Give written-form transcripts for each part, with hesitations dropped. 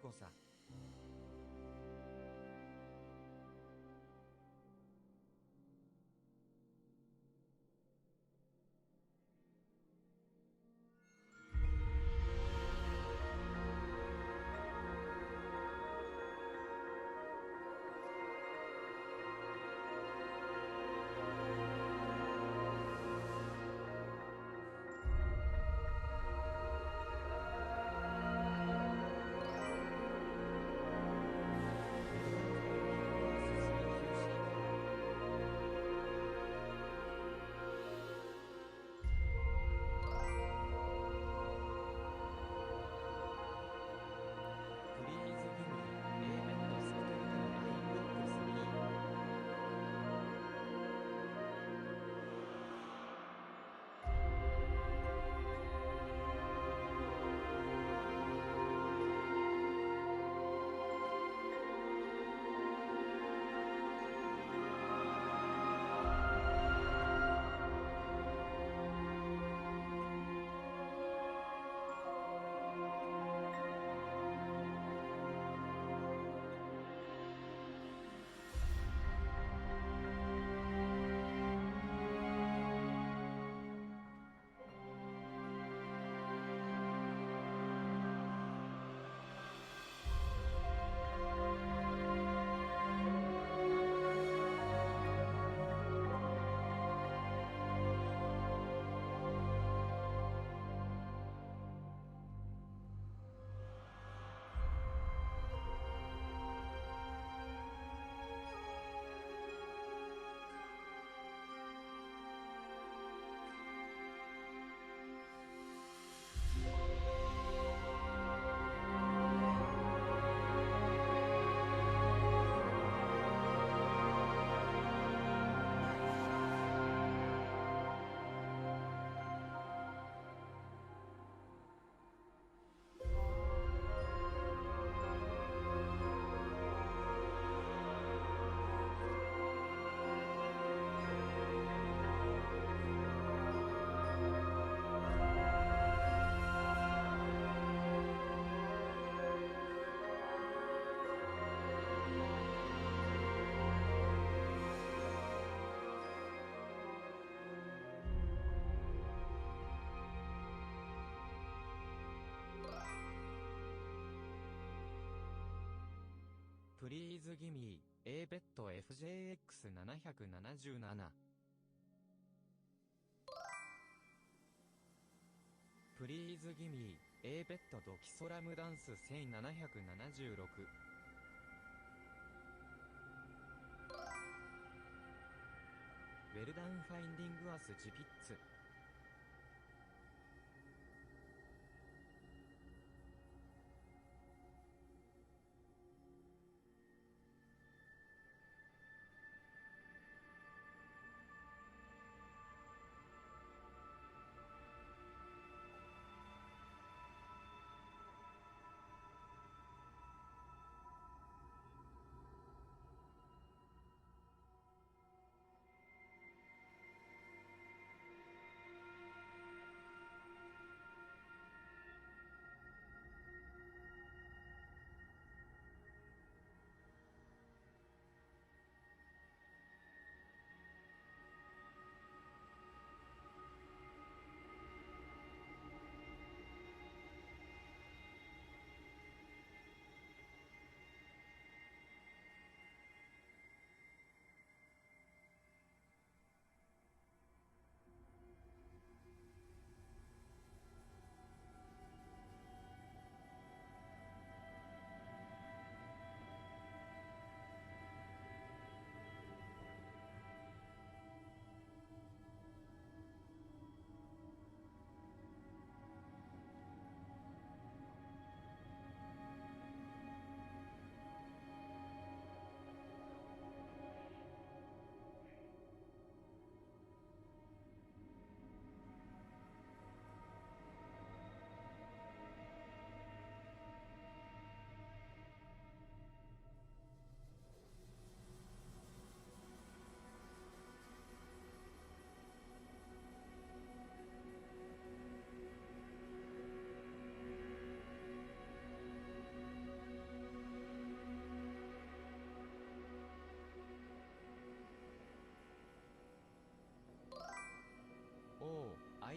子さ。プリーズギミー A ベッド FJX777 プリーズギミー A ベッドドキソラムダンス1776ウェルダンファインディングアスジピッツ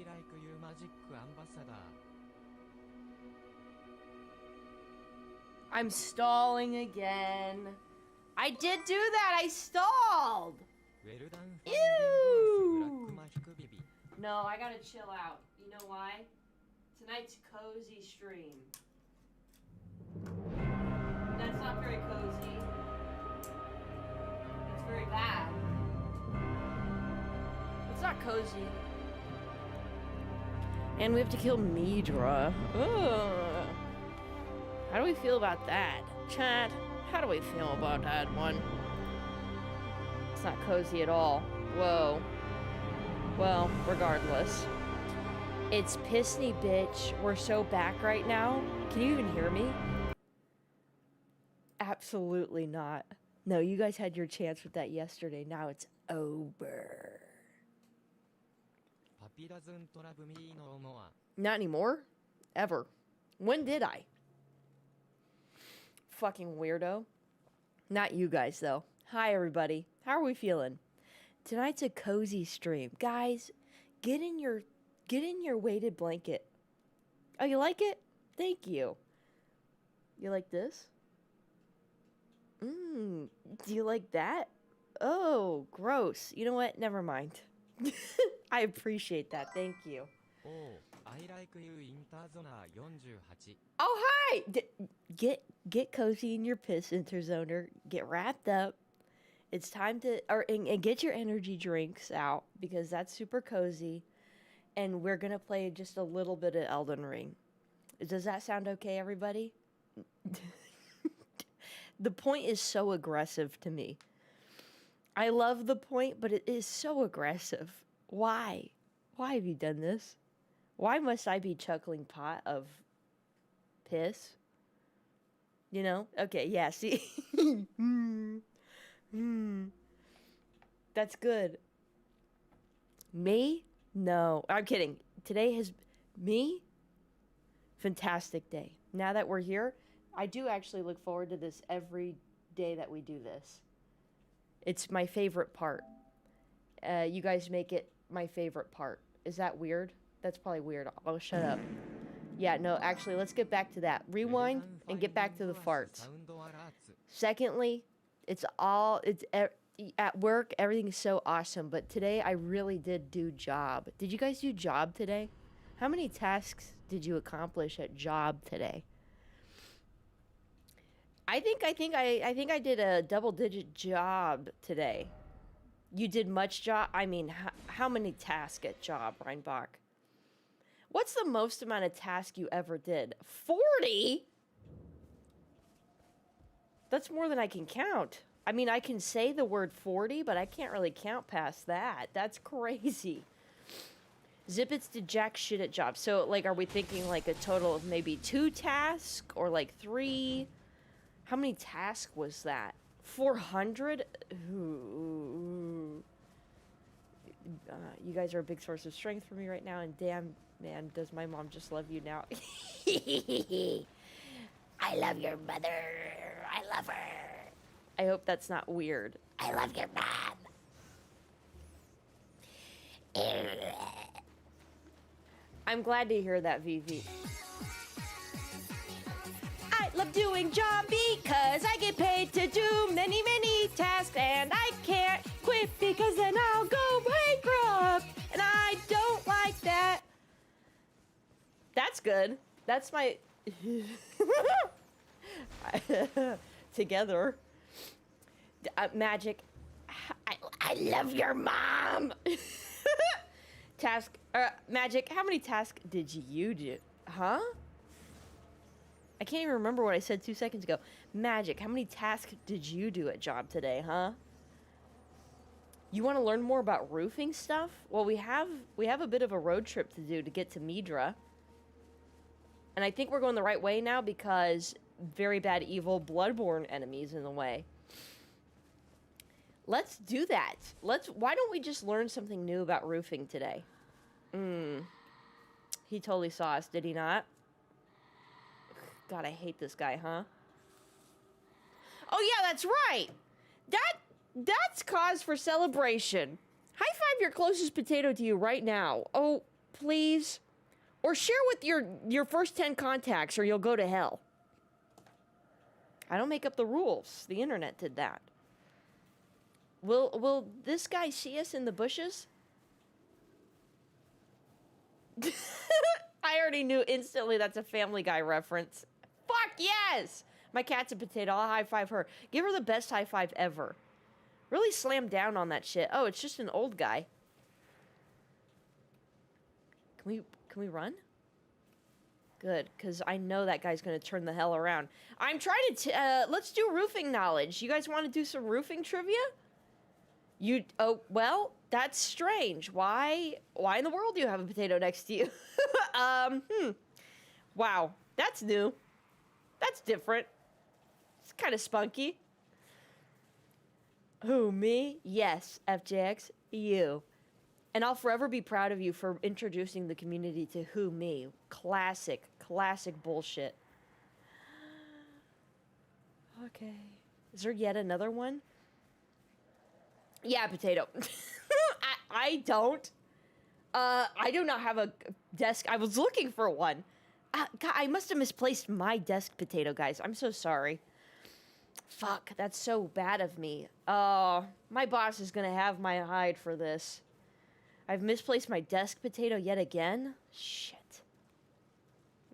like you magic ambassador. I'm stalling again. I did do that. I stalled. Well done. Ew. No, I gotta chill out. You know why? Tonight's cozy stream. That's not very cozy. It's very bad. It's not cozy. And we have to kill Midra. Ugh. How do we feel about that? Chat, how do we feel about that one? It's not cozy at all. Whoa. Well, regardless. It's Pissney, bitch. We're so back right now. Can you even hear me? Absolutely not. No, you guys had your chance with that yesterday. Now it's over. Not anymore? Ever. When did I? Fucking weirdo. Not you guys, though. Hi, everybody. How are we feeling? Tonight's a cozy stream. Guys, get in your weighted blanket. Oh, you like it? Thank you. You like this? Do you like that? Oh, gross. You know what? Never mind. I appreciate that. Thank you. Oh, I like you Interzona 48. Oh, hi! Get cozy in your piss, Interzoner. Get wrapped up. It's time to... and get your energy drinks out, because that's super cozy. And we're going to play just a little bit of Elden Ring. Does that sound okay, everybody? The point is so aggressive to me. I love the point, but it is so aggressive. Why? Why have you done this? Why must I be chuckling pot of piss? You know? Okay, yeah, see? That's good. Me? No. I'm kidding. Today has... Me? Fantastic day. Now that we're here, I do actually look forward to this every day that we do this. It's my favorite part. You guys make it my favorite part. Is that weird? That's probably weird. I'll shut up. Yeah, no, actually, let's get back to that. Rewind and get back to the farts. Secondly, at work, everything is so awesome, but today I really did do job. Did you guys do job today? How many tasks did you accomplish at job today? I think I did a double-digit job today. You did much job? I mean, how many tasks at job, Reinbach? What's the most amount of tasks you ever did? 40? That's more than I can count. I mean, I can say the word 40, but I can't really count past that. That's crazy. Zippets did jack shit at jobs. So, like, are we thinking, like, a total of maybe 2 tasks? Or, like, 3? How many tasks was that? 400? Ooh. You guys are a big source of strength for me right now, and damn, man, does my mom just love you now. I love your mother. I love her. I hope that's not weird. I love your mom. I'm glad to hear that, Vivi. I love doing job because I get paid to do many, many tasks, and I can't quit because then I'll go bankrupt, and I don't like that. That's good. That's my... Together. Magic. I love your mom. Magic, how many tasks did you do? Huh? I can't even remember what I said 2 seconds ago. Magic, how many tasks did you do at job today, huh? You want to learn more about roofing stuff? Well, we have a bit of a road trip to do to get to Midra. And I think we're going the right way now because very bad, evil, bloodborne enemies in the way. Let's do that. Why don't we just learn something new about roofing today? He totally saw us, did he not? God, I hate this guy, huh? Oh yeah, that's right. That's cause for celebration. High five your closest potato to you right now. Oh, please? Or share with your first 10 contacts or you'll go to hell. I don't make up the rules. The internet did that. Will this guy see us in the bushes? I already knew instantly that's a Family Guy reference. Fuck yes! My cat's a potato. I'll high five her. Give her the best high five ever. Really slam down on that shit. Oh, it's just an old guy. Can we run? Good, because I know that guy's going to turn the hell around. I'm trying to... let's do roofing knowledge. You guys want to do some roofing trivia? Oh, well, that's strange. Why in the world do you have a potato next to you? Wow, that's new. That's different. It's kind of spunky. Who, me? Yes, FJX, you. And I'll forever be proud of you for introducing the community to who, me. Classic bullshit. Okay. Is there yet another one? Yeah, potato. I don't. I do not have a desk. I was looking for one. God, I must have misplaced my desk, potato, guys. I'm so sorry. Fuck, that's so bad of me. Oh, my boss is gonna have my hide for this. I've misplaced my desk, potato, yet again? Shit.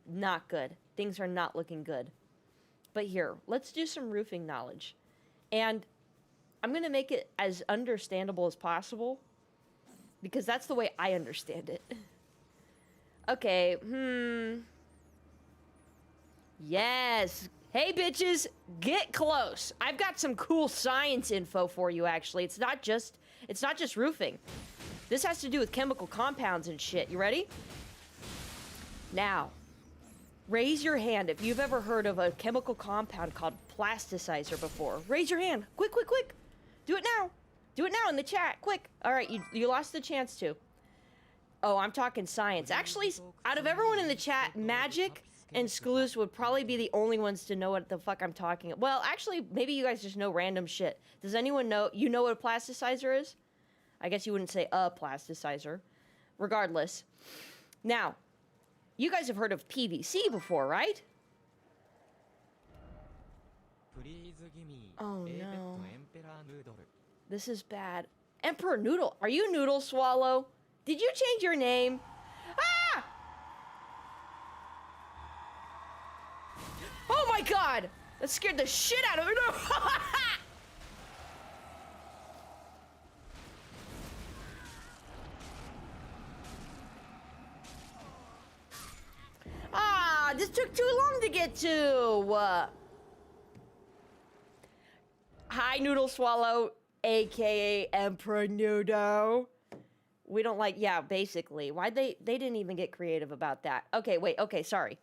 Not good. Things are not looking good. But here, let's do some roofing knowledge. And I'm gonna make it as understandable as possible, because that's the way I understand it. Okay, Yes. Hey, bitches, get close. I've got some cool science info for you, actually. It's not just roofing. This has to do with chemical compounds and shit. You ready? Now, raise your hand if you've ever heard of a chemical compound called plasticizer before. Raise your hand. Quick, quick, quick. Do it now. Do it now in the chat. Quick. All right, you lost the chance to. Oh, I'm talking science. Actually, out of everyone in the chat, Magic and Skloos would probably be the only ones to know what the fuck I'm talking about. Well, actually, maybe you guys just know random shit. Does anyone know? You know what a plasticizer is? I guess you wouldn't say a plasticizer. Regardless. Now, you guys have heard of PVC before, right? Oh no. This is bad. Emperor Noodle. Are you Noodle Swallow? Did you change your name? Ah! Oh my god! That scared the shit out of me. No. Ah, this took too long to get to. Hi, Noodle Swallow, aka Emperor Noodle. We don't like, yeah, basically. Why they didn't even get creative about that. Okay, wait, okay, sorry.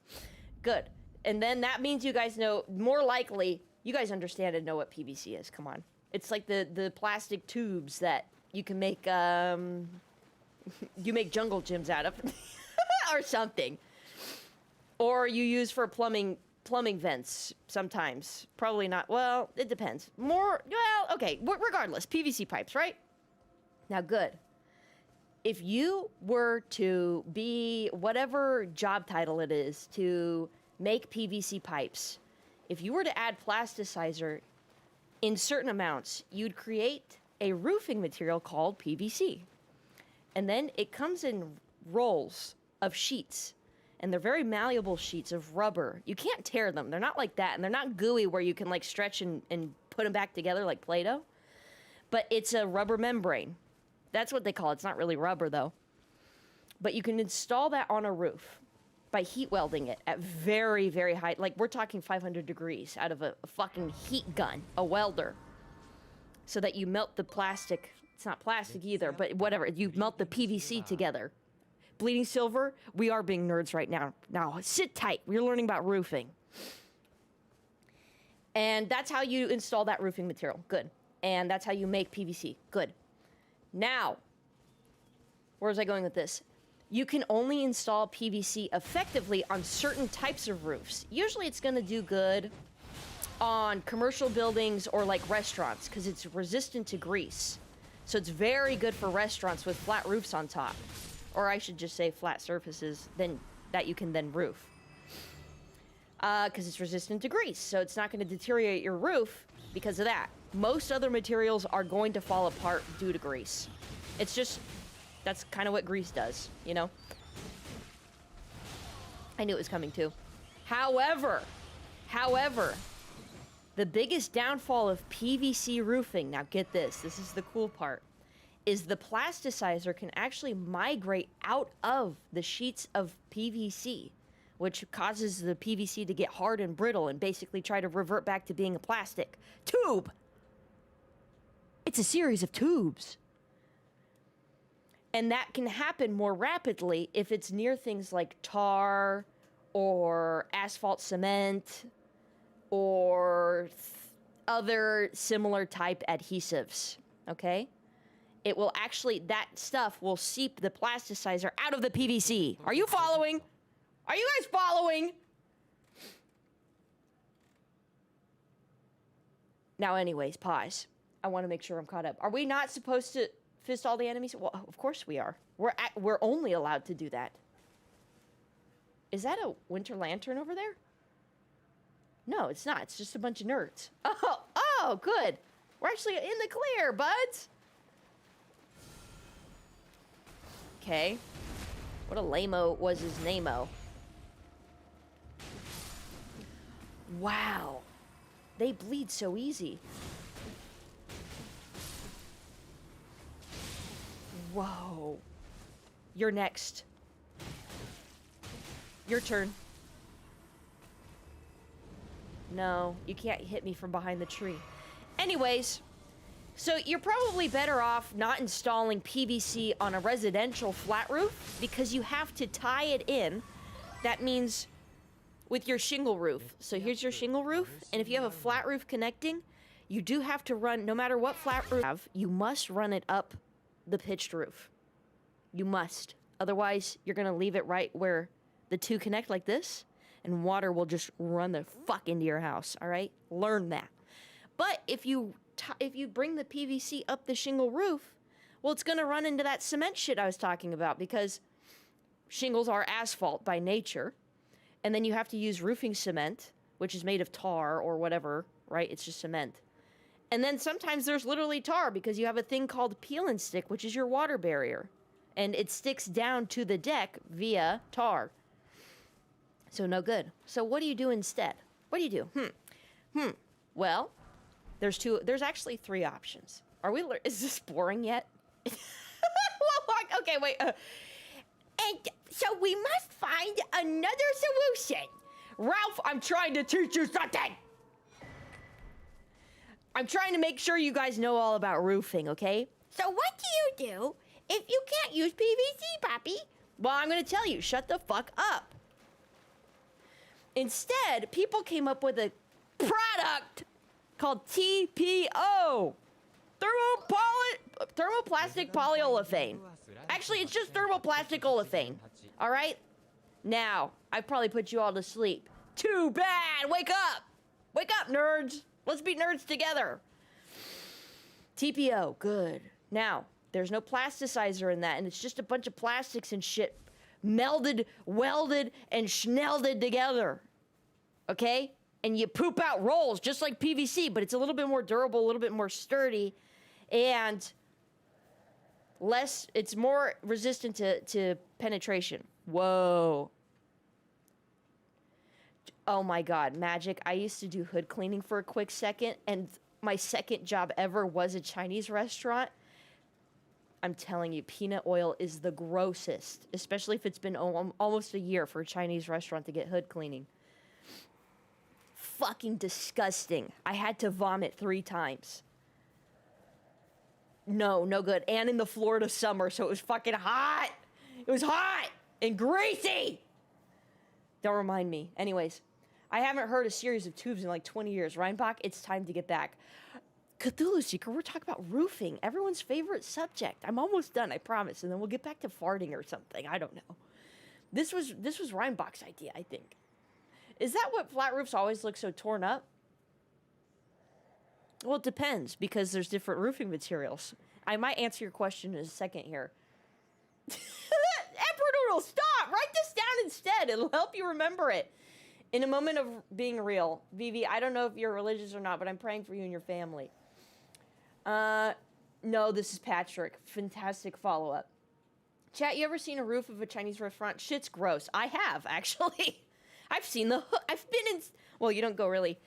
Good. And then that means you guys know, more likely, you guys understand and know what PVC is. Come on. It's like the plastic tubes that you can make, you make jungle gyms out of. Or something. Or you use for plumbing vents sometimes. Probably not. Well, it depends. Well, okay. Regardless, PVC pipes, right? Now, good. If you were to be whatever job title it is to make PVC pipes, if you were to add plasticizer in certain amounts, you'd create a roofing material called PVC. And then it comes in rolls of sheets. And they're very malleable sheets of rubber. You can't tear them. They're not like that. And they're not gooey where you can like stretch and put them back together like Play-Doh. But it's a rubber membrane. That's what they call it. It's not really rubber though. But you can install that on a roof by heat welding it at very, very high. Like we're talking 500 degrees out of a fucking heat gun, a welder. So that you melt the plastic. It's not plastic either, but whatever. You melt the PVC together. Bleeding Silver, we are being nerds right now. Now, sit tight. We're learning about roofing. And that's how you install that roofing material. Good. And that's how you make PVC. Good. Now, where was I going with this? You can only install PVC effectively on certain types of roofs. Usually it's going to do good on commercial buildings or like restaurants because it's resistant to grease. So it's very good for restaurants with flat roofs on top. Or I should just say flat surfaces then that you can then roof. Because it's resistant to grease, so it's not going to deteriorate your roof because of that. Most other materials are going to fall apart due to grease. It's just, that's kind of what grease does, you know? I knew it was coming too. However, the biggest downfall of PVC roofing, now get this is the cool part, is the plasticizer can actually migrate out of the sheets of PVC, which causes the PVC to get hard and brittle and basically try to revert back to being a plastic tube. It's a series of tubes. And that can happen more rapidly if it's near things like tar or asphalt cement or other similar type adhesives, okay? It will actually, that stuff will seep the plasticizer out of the PVC. Are you following? Are you guys following? Now, anyways, pause. I want to make sure I'm caught up. Are we not supposed to fist all the enemies? Well, of course we are. We're only allowed to do that. Is that a winter lantern over there? No, it's not. It's just a bunch of nerds. Oh, good. We're actually in the clear, buds. Okay. What a lame-o was his name-o. Wow. They bleed so easy. Whoa. You're next. Your turn. No, you can't hit me from behind the tree. Anyways, so you're probably better off not installing PVC on a residential flat roof because you have to tie it in. That means with your shingle roof. So here's your shingle roof, and if you have a flat roof connecting, you do have to run, no matter what flat roof you have, you must run it up the pitched roof. You must. Otherwise, you're going to leave it right where the two connect like this, and water will just run the fuck into your house, all right? Learn that. But if you bring the PVC up the shingle roof, well, it's going to run into that cement shit I was talking about because shingles are asphalt by nature, and then you have to use roofing cement, which is made of tar or whatever, right? It's just cement. And then sometimes there's literally tar because you have a thing called peel and stick, which is your water barrier. And it sticks down to the deck via tar. So no good. So what do you do instead? What do you do? Well, there's actually three options. Is this boring yet? Okay, wait. And so we must find another solution. Ralph, I'm trying to teach you something. I'm trying to make sure you guys know all about roofing, okay? So what do you do if you can't use PVC, Poppy? Well, I'm going to tell you, shut the fuck up. Instead, people came up with a product called TPO. Thermoplastic polyolefin. Actually, it's just thermoplastic olefin. All right? Now, I've probably put you all to sleep. Too bad! Wake up! Wake up, nerds! Let's be nerds together. TPO, good. Now, there's no plasticizer in that, and it's just a bunch of plastics and shit melded, welded, and schnelded together. Okay? And you poop out rolls just like PVC, but it's a little bit more durable, a little bit more sturdy, and it's more resistant to penetration. Whoa. Oh my God, magic. I used to do hood cleaning for a quick second, and my second job ever was a Chinese restaurant. I'm telling you, peanut oil is the grossest, especially if it's been almost a year for a Chinese restaurant to get hood cleaning. Fucking disgusting. I had to vomit 3 times. No good. And in the Florida summer, so it was fucking hot. It was hot and greasy. Don't remind me. Anyways, I haven't heard a series of tubes in like 20 years. Reinbach, it's time to get back. Cthulhu Seeker, we're talking about roofing. Everyone's favorite subject. I'm almost done, I promise. And then we'll get back to farting or something. I don't know. This was Reinbach's idea, I think. Is that what flat roofs always look so torn up? Well, it depends, because there's different roofing materials. I might answer your question in a second here. literal. Stop. Write this down instead. It'll help you remember it. In a moment of being real, Vivi, I don't know if you're religious or not, but I'm praying for you and your family. No, this is Patrick. Fantastic follow-up. Chat, you ever seen a roof of a Chinese restaurant? Shit's gross. I have, actually. I've seen I've been in... Well, you don't go really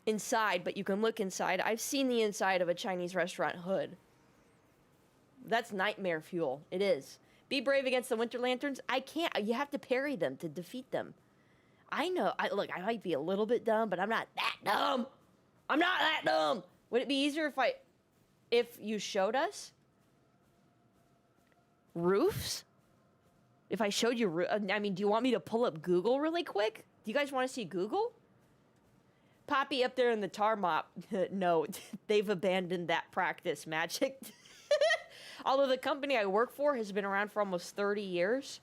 inside, but you can look inside. I've seen the inside of a Chinese restaurant hood. That's nightmare fuel. It is. Be brave against the Winter Lanterns. I can't. You have to parry them to defeat them. I know. Look, I might be a little bit dumb, but I'm not that dumb. I'm not that dumb. Would it be easier if you showed us roofs? If I showed you, I mean, do you want me to pull up Google really quick? Do you guys want to see Google? Poppy up there in the tar mop. No, they've abandoned that practice, Magic. Although the company I work for has been around for almost 30 years.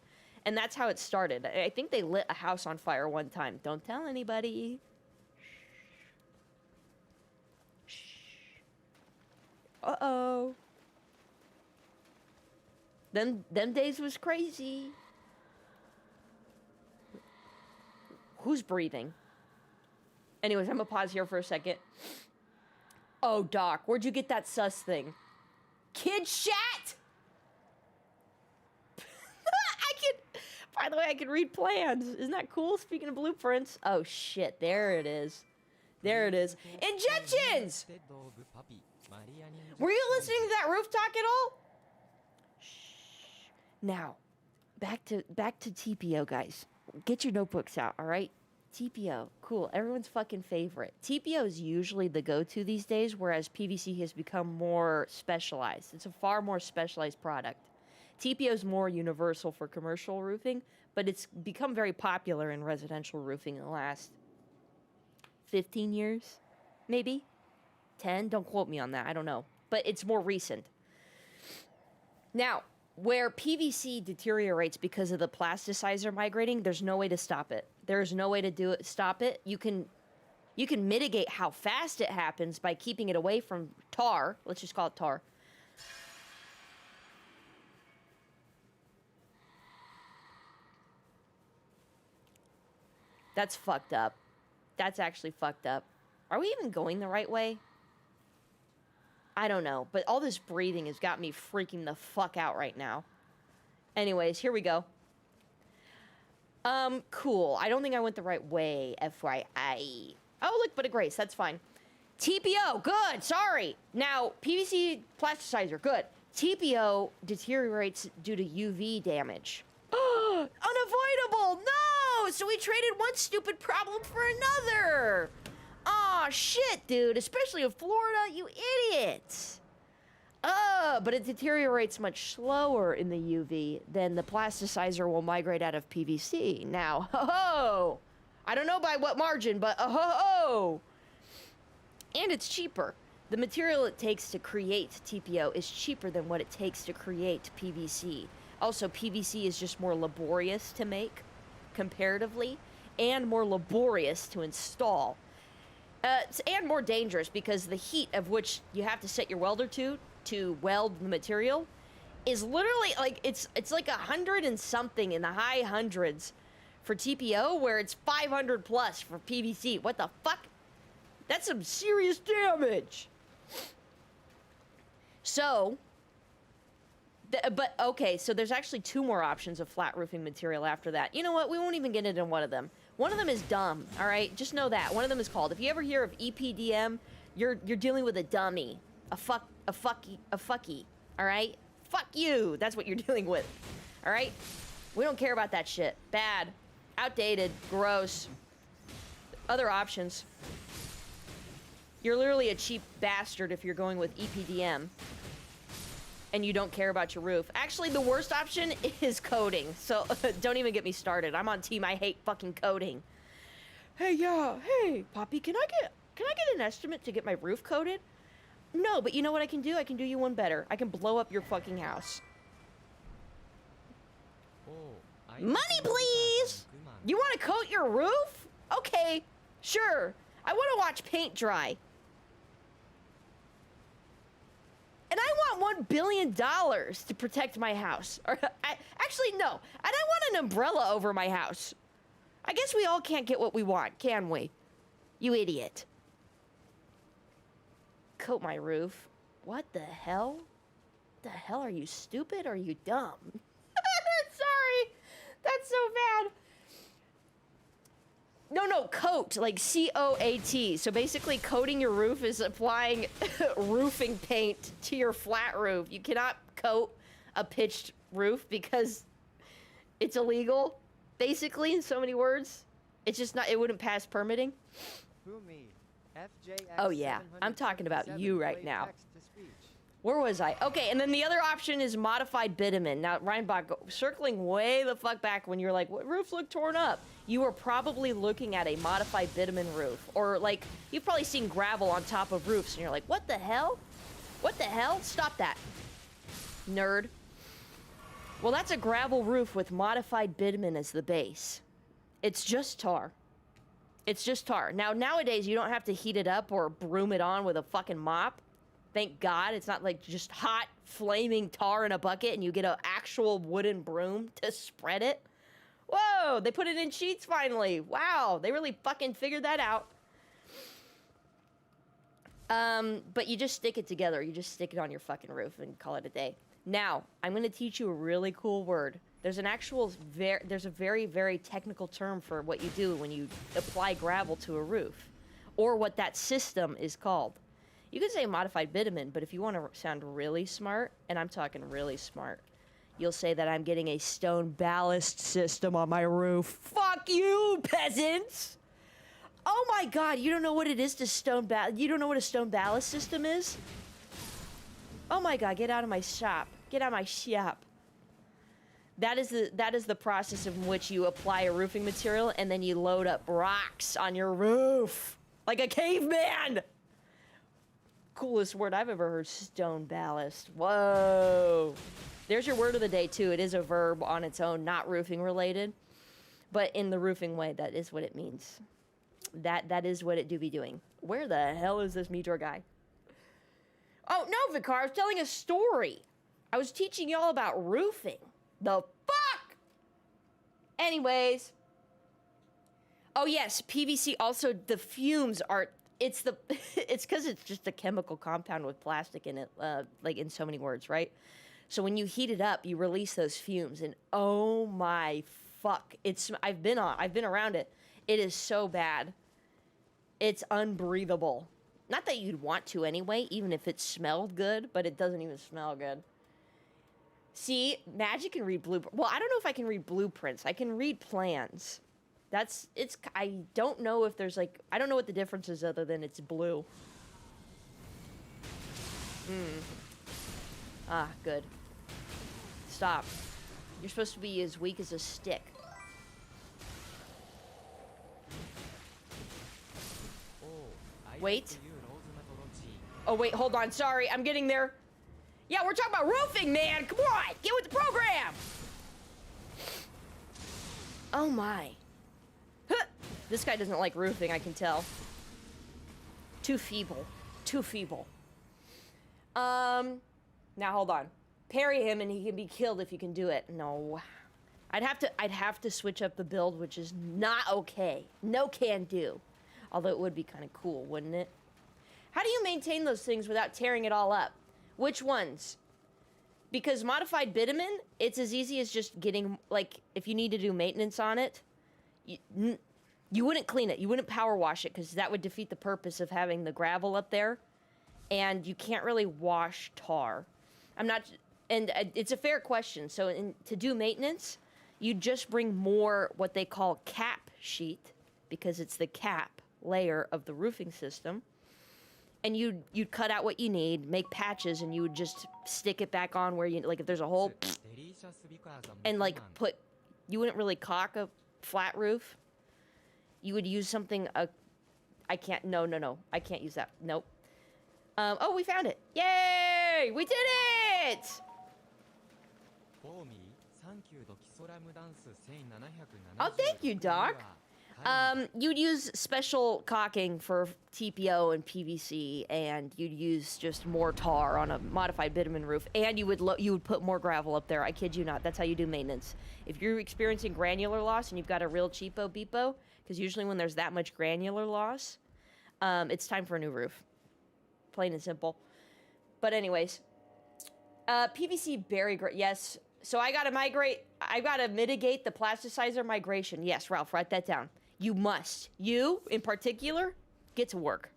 And that's how it started. I think they lit a house on fire one time. Don't tell anybody. Shh. Uh-oh. Them days was crazy. Who's breathing? Anyways, I'm gonna pause here for a second. Oh, Doc, where'd you get that sus thing? Kid shat! By the way, I can read plans. Isn't that cool? Speaking of blueprints. Oh, shit. There it is. There it is. Injections! Were you listening to that roof talk at all? Shh. Now, back to TPO, guys. Get your notebooks out, all right? TPO. Cool. Everyone's fucking favorite. TPO is usually the go-to these days, whereas PVC has become more specialized. It's a far more specialized product. TPO is more universal for commercial roofing, but it's become very popular in residential roofing in the last 15 years, maybe 10. Don't quote me on that. I don't know, but it's more recent. Now, where PVC deteriorates because of the plasticizer migrating, there's no way to stop it. There's no way to stop it. You can mitigate how fast it happens by keeping it away from tar. Let's just call it tar. That's fucked up. That's actually fucked up. Are we even going the right way? I don't know, but all this breathing has got me freaking the fuck out right now. Anyways, here we go. Cool. I don't think I went the right way, FYI. Oh, look, but a grace. That's fine. TPO, good. Sorry. Now, PVC plasticizer, good. TPO deteriorates due to UV damage. Unavoidable! No! So we traded one stupid problem for another! Aw, shit, dude. Especially in Florida, you idiots! But it deteriorates much slower in the UV than the plasticizer will migrate out of PVC. Now, ho-ho! I don't know by what margin, but ho-ho! And it's cheaper. The material it takes to create TPO is cheaper than what it takes to create PVC. Also, PVC is just more laborious to make, comparatively, and more laborious to install. And more dangerous because the heat of which you have to set your welder to weld the material is literally like it's like 100 and something in the high hundreds for TPO, where it's 500 plus for PVC. What the fuck? That's some serious damage. So, but okay, so there's actually two more options of flat roofing material after that. You know what? We won't even get into one of them. One of them is dumb, all right? Just know that. One of them is called, if you ever hear of EPDM, you're dealing with a dummy. A fucky, all right? Fuck you. That's what you're dealing with, all right? We don't care about that shit. Bad. Outdated. Gross. Other options. You're literally a cheap bastard if you're going with EPDM and you don't care about your roof. Actually, the worst option is coating. So don't even get me started. I'm on team I hate fucking coating. Hey, Poppy, can I get an estimate to get my roof coated? No, but you know what I can do? I can do you one better. I can blow up your fucking house. Money, please! You want to coat your roof? Okay, sure. I want to watch paint dry. And I want $1 billion to protect my house. Or, actually, no. I don't want an umbrella over my house. I guess we all can't get what we want, can we? You idiot. Coat my roof. What the hell? The hell, are you stupid or are you dumb? Sorry. That's so bad. No, coat, like C-O-A-T. So basically coating your roof is applying roofing paint to your flat roof. You cannot coat a pitched roof because it's illegal, basically, in so many words. It's just not, it wouldn't pass permitting. Oh yeah, I'm talking about you right now. Where was I? Okay, and then the other option is modified bitumen. Now, Reinbach, circling way the fuck back when you were like, what roof looked torn up? You were probably looking at a modified bitumen roof. Or, like, you've probably seen gravel on top of roofs, and you're like, what the hell? What the hell? Stop that. Nerd. Well, that's a gravel roof with modified bitumen as the base. It's just tar. It's just tar. Now, nowadays, you don't have to heat it up or broom it on with a fucking mop. Thank God, it's not like just hot, flaming tar in a bucket and you get an actual wooden broom to spread it. Whoa, they put it in sheets finally. Wow, they really fucking figured that out. But you just stick it together. You just stick it on your fucking roof and call it a day. Now, I'm going to teach you a really cool word. There's an actual, there's a very, very technical term for what you do when you apply gravel to a roof. Or what that system is called. You could say modified bitumen, but if you want to sound really smart, and I'm talking really smart, you'll say that I'm getting a stone ballast system on my roof. Fuck you, peasants! Oh my God, you don't know what it is to stone ballast? You don't know what a stone ballast system is? Oh my God, get out of my shop. Get out of my shop. That is the process in which you apply a roofing material and then you load up rocks on your roof. Like a caveman! Coolest word I've ever heard, stone ballast. Whoa. There's your word of the day, too. It is a verb on its own, not roofing related. But in the roofing way, that is what it means. That is what it do be doing. Where the hell is this Meteor guy? Oh, no, Vicar, I was telling a story. I was teaching y'all about roofing. The fuck? Anyways. Oh, yes, PVC also, the fumes are... It's because it's just a chemical compound with plastic in it, like in so many words, right? So when you heat it up, you release those fumes, and oh my fuck, I've been around it. It is so bad. It's unbreathable. Not that you'd want to anyway, even if it smelled good, but it doesn't even smell good. See, Magic can read blueprints. Well, I don't know if I can read blueprints. I can read plans. I don't know if there's like, I don't know what the difference is other than it's blue. Ah, good. Stop. You're supposed to be as weak as a stick. Wait. Oh, wait, hold on. Sorry, I'm getting there. Yeah, we're talking about roofing, man. Come on, get with the program. Oh, my. Huh. This guy doesn't like roofing, I can tell. Too feeble. Too feeble. Now, hold on. Parry him and he can be killed if you can do it. No. I'd have to switch up the build, which is not okay. No can do. Although it would be kind of cool, wouldn't it? How do you maintain those things without tearing it all up? Which ones? Because modified bitumen, it's as easy as just getting, like, if you need to do maintenance on it, you wouldn't clean it. You wouldn't power wash it because that would defeat the purpose of having the gravel up there. And you can't really wash tar. And it's a fair question. So to do maintenance, you just bring more what they call cap sheet because it's the cap layer of the roofing system. And you'd cut out what you need, make patches, and you would just stick it back on where you, like if there's a hole, and like you wouldn't really caulk a flat roof. You would use something, I can't use that, nope. Oh, we found it. Yay! We did it! Oh, thank you, Doc. You'd use special caulking for TPO and PVC, and you'd use just more tar on a modified bitumen roof, and you would put more gravel up there. I kid you not. That's how you do maintenance. If you're experiencing granular loss and you've got a real cheapo beepo, because usually when there's that much granular loss, it's time for a new roof. Plain and simple. But anyways, PVC very great. Yes. So I gotta mitigate the plasticizer migration. Yes, Ralph, write that down. You must. You, in particular, get to work.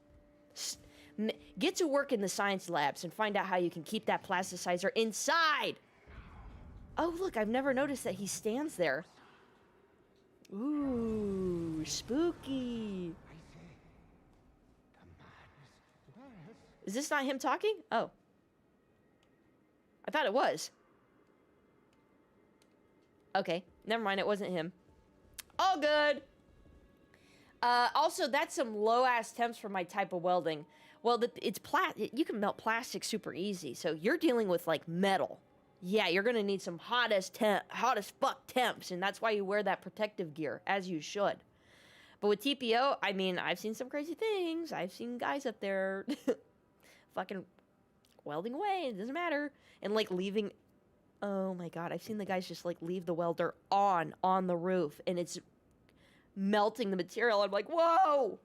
Get to work in the science labs and find out how you can keep that plasticizer inside. Oh, look, I've never noticed that he stands there. Ooh, spooky. Is this not him talking? Oh. I thought it was. Okay, never mind, it wasn't him. All good. Also, that's some low-ass temps for my type of welding. Well, you can melt plastic super easy, so you're dealing with, like, metal. Yeah, you're gonna need some hot as fuck temps, and that's why you wear that protective gear, as you should. But with TPO, I mean, I've seen some crazy things. I've seen guys up there fucking welding away, it doesn't matter. And, like, leaving... Oh, my God. I've seen the guys just, like, leave the welder on the roof, and it's melting the material. I'm like, whoa!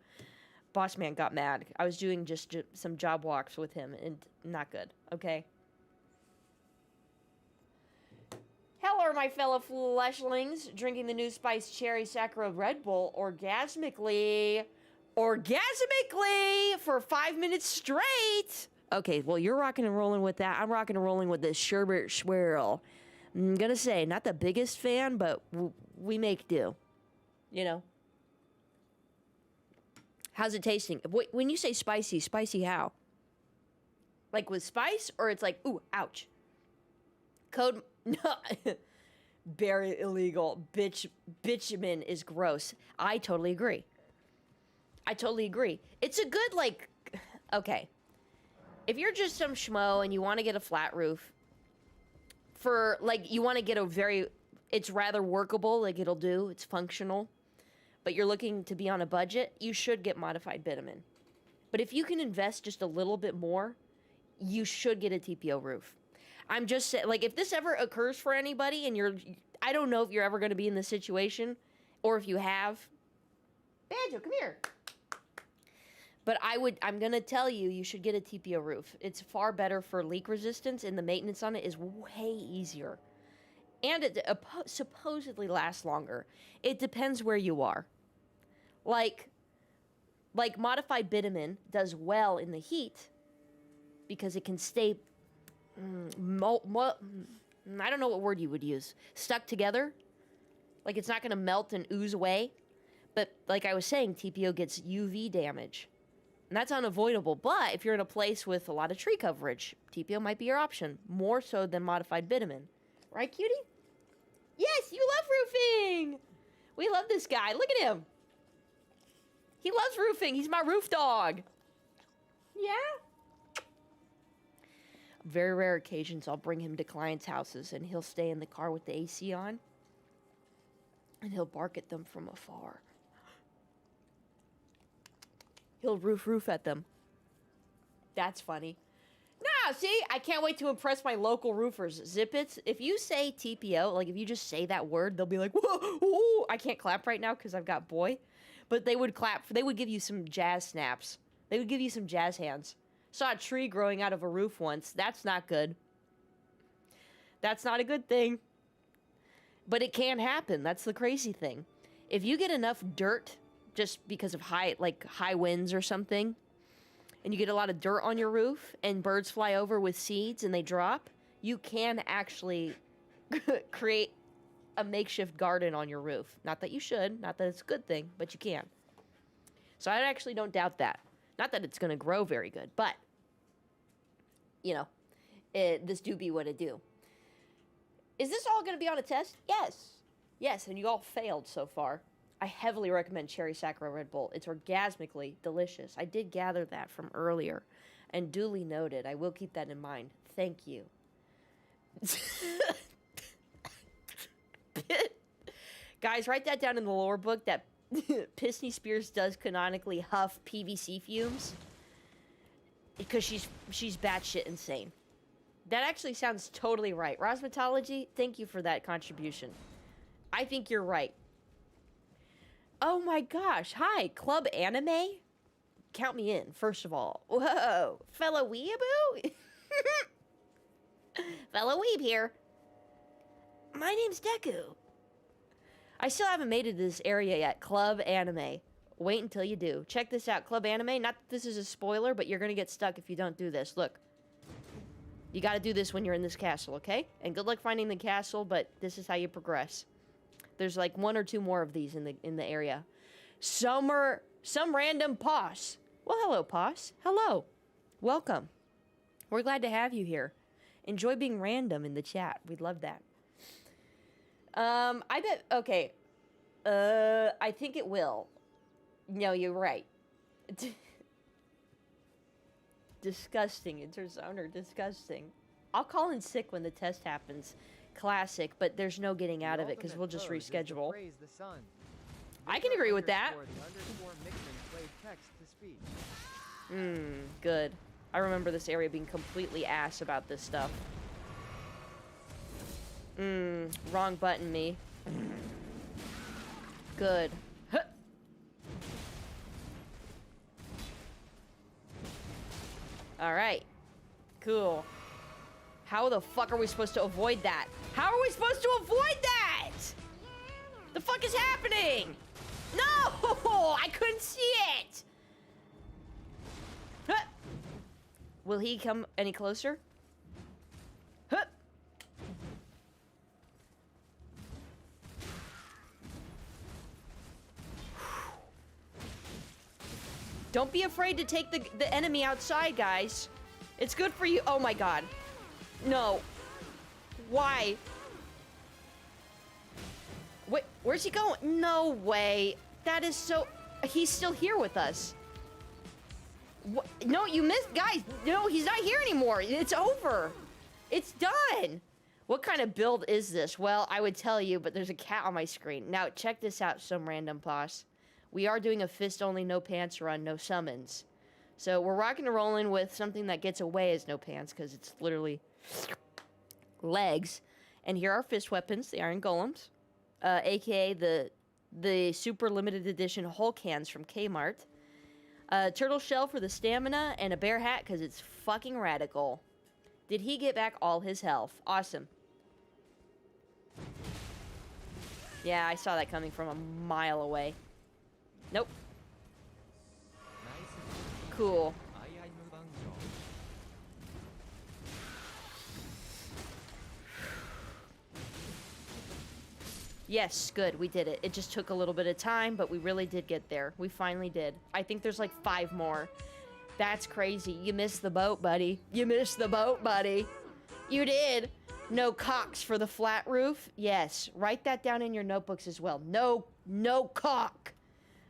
Boss man got mad. I was doing just some job walks with him, and not good, okay? Hello, my fellow fleshlings, drinking the new Spice Cherry Sacro Red Bull orgasmically for 5 minutes straight. Okay, well, you're rocking and rolling with that. I'm rocking and rolling with this sherbet swirl. I'm gonna say, not the biggest fan, but we make do. You know? How's it tasting? When you say spicy how? Like with spice, or it's like, ooh, ouch. Code... No. Very illegal. Bitumen is gross. I totally agree. It's a good, like... Okay. If you're just some schmo and you want to get a flat roof, for, like, you want to get it's rather workable, like, it'll do, it's functional, but you're looking to be on a budget, you should get modified bitumen. But if you can invest just a little bit more, you should get a TPO roof. I'm just saying, like, if this ever occurs for anybody and I don't know if you're ever going to be in this situation, or if you have. Banjo, come here. But I'm going to tell you, you should get a TPO roof. It's far better for leak resistance, and the maintenance on it is way easier. And it supposedly lasts longer. It depends where you are. Like modified bitumen does well in the heat because it can stay, I don't know what word you would use, stuck together. Like, it's not going to melt and ooze away. But like I was saying, TPO gets UV damage. And that's unavoidable, but if you're in a place with a lot of tree coverage, TPO might be your option, more so than modified bitumen. Right, cutie? Yes, you love roofing! We love this guy. Look at him. He loves roofing. He's my roof dog. Yeah? Very rare occasions, I'll bring him to clients' houses, and he'll stay in the car with the AC on, and he'll bark at them from afar. He'll roof at them. That's funny. Nah, see? I can't wait to impress my local roofers. Zippets, if you say TPO, like if you just say that word, they'll be like, whoa, whoa. I can't clap right now because I've got boy. But they would clap. They would give you some jazz snaps. They would give you some jazz hands. Saw a tree growing out of a roof once. That's not good. That's not a good thing. But it can happen. That's the crazy thing. If you get enough dirt just because of high winds or something, and you get a lot of dirt on your roof, and birds fly over with seeds and they drop, you can actually create a makeshift garden on your roof. Not that you should, not that it's a good thing, but you can. So I actually don't doubt that. Not that it's going to grow very good, but, you know, this do be what it do. Is this all going to be on a test? Yes. Yes, and you all failed so far. I heavily recommend Cherry Sacro Red Bull. It's orgasmically delicious. I did gather that from earlier, and duly noted. I will keep that in mind. Thank you. Guys, write that down in the lore book that Pistney Spears does canonically huff PVC fumes because she's batshit insane. That actually sounds totally right. Rosmetology, thank you for that contribution. I think you're right. Oh my gosh. Hi, Club Anime? Count me in, first of all. Whoa. Fellow weeaboo? Fellow weeb here. My name's Deku. I still haven't made it to this area yet. Club Anime. Wait until you do. Check this out. Club Anime. Not that this is a spoiler, but you're going to get stuck if you don't do this. Look. You got to do this when you're in this castle, okay? And good luck finding the castle, but this is how you progress. There's like 1 or 2 more of these in the area. Some random Poss. Well, hello, Poss. Hello. Welcome. We're glad to have you here. Enjoy being random in the chat. We'd love that. I bet, okay. I think it will. No, you're right. Disgusting. Interzone disgusting. I'll call in sick when the test happens. Classic, but there's no getting out of it because we'll just reschedule. I can agree with that. Good. I remember this area being completely ass about this stuff. Wrong button, me. Good. Huh. Alright. Cool. How the fuck are we supposed to avoid that? How are we supposed to avoid that? The fuck is happening? No! I couldn't see it! Huh. Will he come any closer? Huh. Don't be afraid to take the enemy outside, guys. It's good for you. Oh my god. No. Why? Wait, where's he going? No way. That is so... He's still here with us. What? No, you missed... Guys, no, he's not here anymore. It's over. It's done. What kind of build is this? Well, I would tell you, but there's a cat on my screen. Now, check this out, some random Poss. We are doing a fist-only, no-pants run, no summons. So we're rocking and rolling with something that gets away as no pants, because it's literally legs. And here are fist weapons, the Iron Golems, a.k.a. the super limited edition Hulk hands from Kmart. Turtle shell for the stamina, and a bear hat, because it's fucking radical. Did he get back all his health? Awesome. Yeah, I saw that coming from a mile away. Nope. Cool. Yes, good, we did it. It just took a little bit of time, but we really did get there. We finally did. I think there's like 5 more. That's crazy. You missed the boat, buddy. You missed the boat, buddy. You did. No cocks for the flat roof? Yes. Write that down in your notebooks as well. No cock.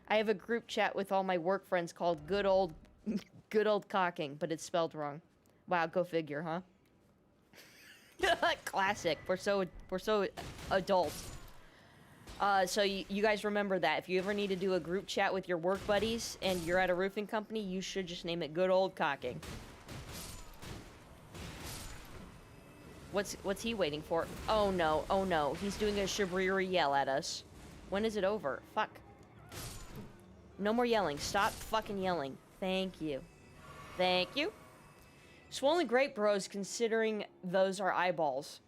I have a group chat with all my work friends called good old cocking, but it's spelled wrong. Wow, go figure, huh? Classic. We're so adult. So you guys remember that. If you ever need to do a group chat with your work buddies and you're at a roofing company, you should just name it good old cocking. What's he waiting for? Oh no. He's doing a Shibriri yell at us. When is it over? Fuck. No more yelling. Stop fucking yelling. Thank you. Thank you. Swollen grape bros, considering those are eyeballs.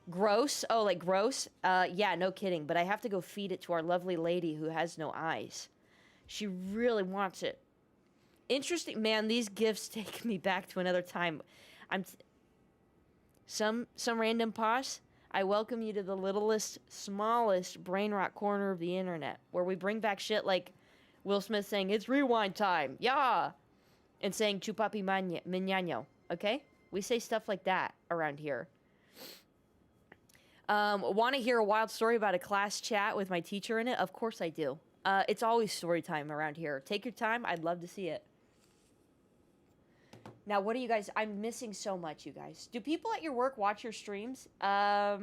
Gross? Oh, like gross? Yeah, no kidding. But I have to go feed it to our lovely lady who has no eyes. She really wants it. Interesting. Man, these gifts take me back to another time. Some random Poss. I welcome you to the littlest, smallest brain rot corner of the internet, where we bring back shit like Will Smith saying, "It's rewind time, yeah!" and saying, "Chupapi mañano," okay? We say stuff like that around here. Want to hear a wild story about a class chat with my teacher in it? Of course I do. It's always story time around here. Take your time. I'd love to see it. Now, what do you guys... I'm missing so much, you guys. Do people at your work watch your streams? They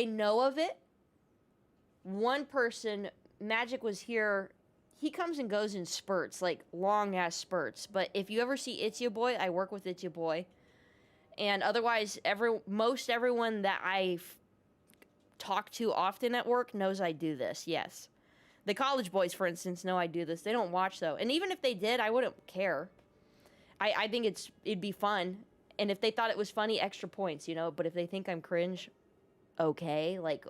know of it. one person, Magic was here. He comes and goes in spurts, like long ass spurts. But if you ever see Itchy Boy, I work with Itchy Boy. And otherwise, most everyone that I talk to often at work knows I do this, yes. The college boys, for instance, know I do this. They don't watch, though. And even if they did, I wouldn't care. I think it'd be fun. And if they thought it was funny, extra points, you know? But if they think I'm cringe, okay. Like,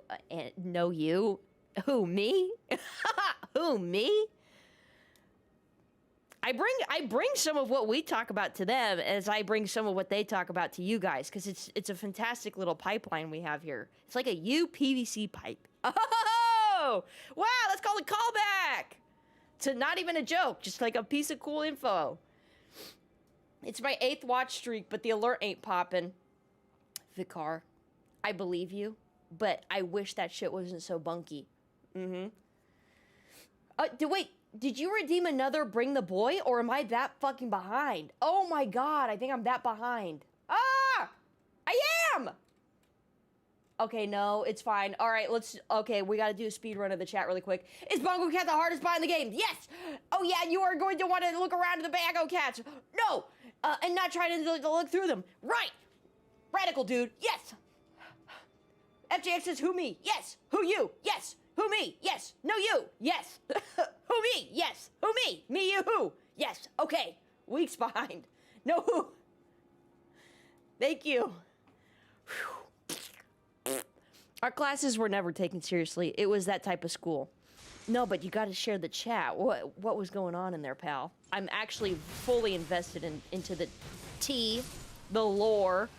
no you. Who, me? Who, me? I bring some of what we talk about to them as I bring some of what they talk about to you guys, because it's a fantastic little pipeline we have here. It's like a UPVC pipe. Oh, wow, that's called a callback to not even a joke, just like a piece of cool info. It's my 8th watch streak, but the alert ain't popping. Vicar, I believe you, but I wish that shit wasn't so bunky. Mm-hmm. Wait. Did you redeem another Bring the Boy, or am I that fucking behind? Oh my god, I think I'm that behind. Ah! I am! Okay, no, it's fine. Alright, okay, we gotta do a speed run of the chat really quick. Is Bongo Cat the hardest bot in the game? Yes! Oh yeah, you are going to want to look around at the Bongo Cats. No! And not try to look through them. Right! Radical dude, yes! FJX says, who me? Yes! Who you? Yes! Who me? Yes. No you. Yes. Who me? Yes. Who me? Me you who? Yes. Okay. Weeks behind. No who. Thank you. Whew. Our classes were never taken seriously. It was that type of school. No, but you got to share the chat. What was going on in there, pal? I'm actually fully invested into the tea, the lore,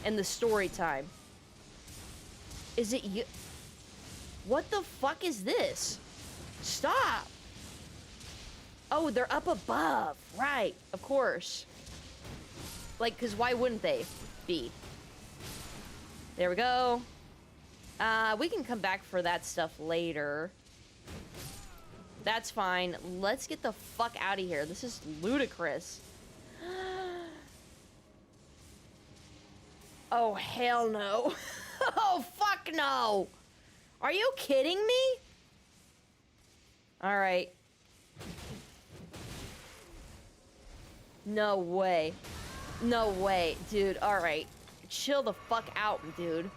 and the story time. Is it you? What the fuck is this? Stop! Oh, they're up above. Right, of course. Like, because why wouldn't they be? There we go. We can come back for that stuff later. That's fine. Let's get the fuck out of here. This is ludicrous. Oh, hell no. Oh, fuck no. Are you kidding me? All right. No way. No way, dude. All right. Chill the fuck out, dude.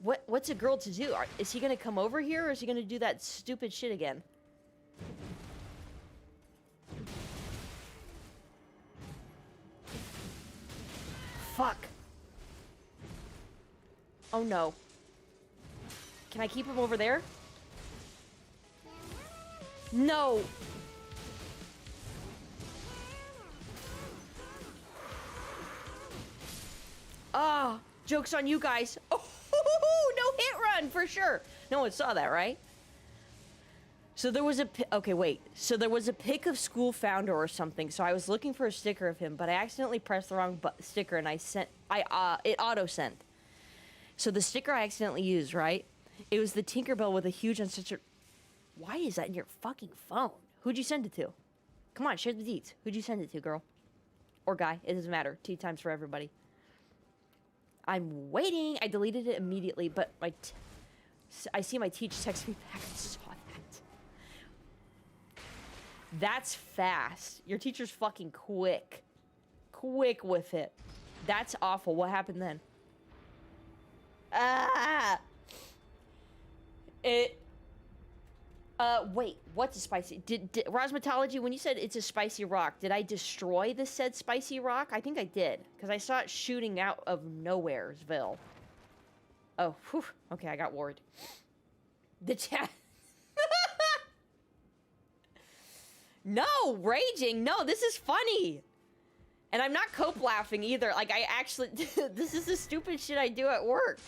What's a girl to do? Is he gonna come over here, or is he gonna do that stupid shit again? Fuck. Oh no. Can I keep him over there? No. Ah, joke's on you guys. Oh, no hit run for sure. No one saw that, right? So there was okay, wait. So there was a pic of school founder or something. So I was looking for a sticker of him, but I accidentally pressed the wrong sticker and it auto sent. So the sticker I accidentally used, right? It was the Tinkerbell with a huge uncensored... Why is that in your fucking phone? Who'd you send it to? Come on, share the deets. Who'd you send it to, girl? Or guy. It doesn't matter. 2 times for everybody. I'm waiting. I deleted it immediately, but I see my teacher text me back. I saw that. That's fast. Your teacher's fucking quick. Quick with it. That's awful. What happened then? Ah! Wait, what's a spicy... Did Rosmetology, when you said it's a spicy rock, did I destroy the said spicy rock? I think I did, because I saw it shooting out of nowheresville. Oh, whew. Okay, I got worried. The chat... No, raging. No, this is funny. And I'm not cope laughing either. Like, I actually... This is the stupid shit I do at work.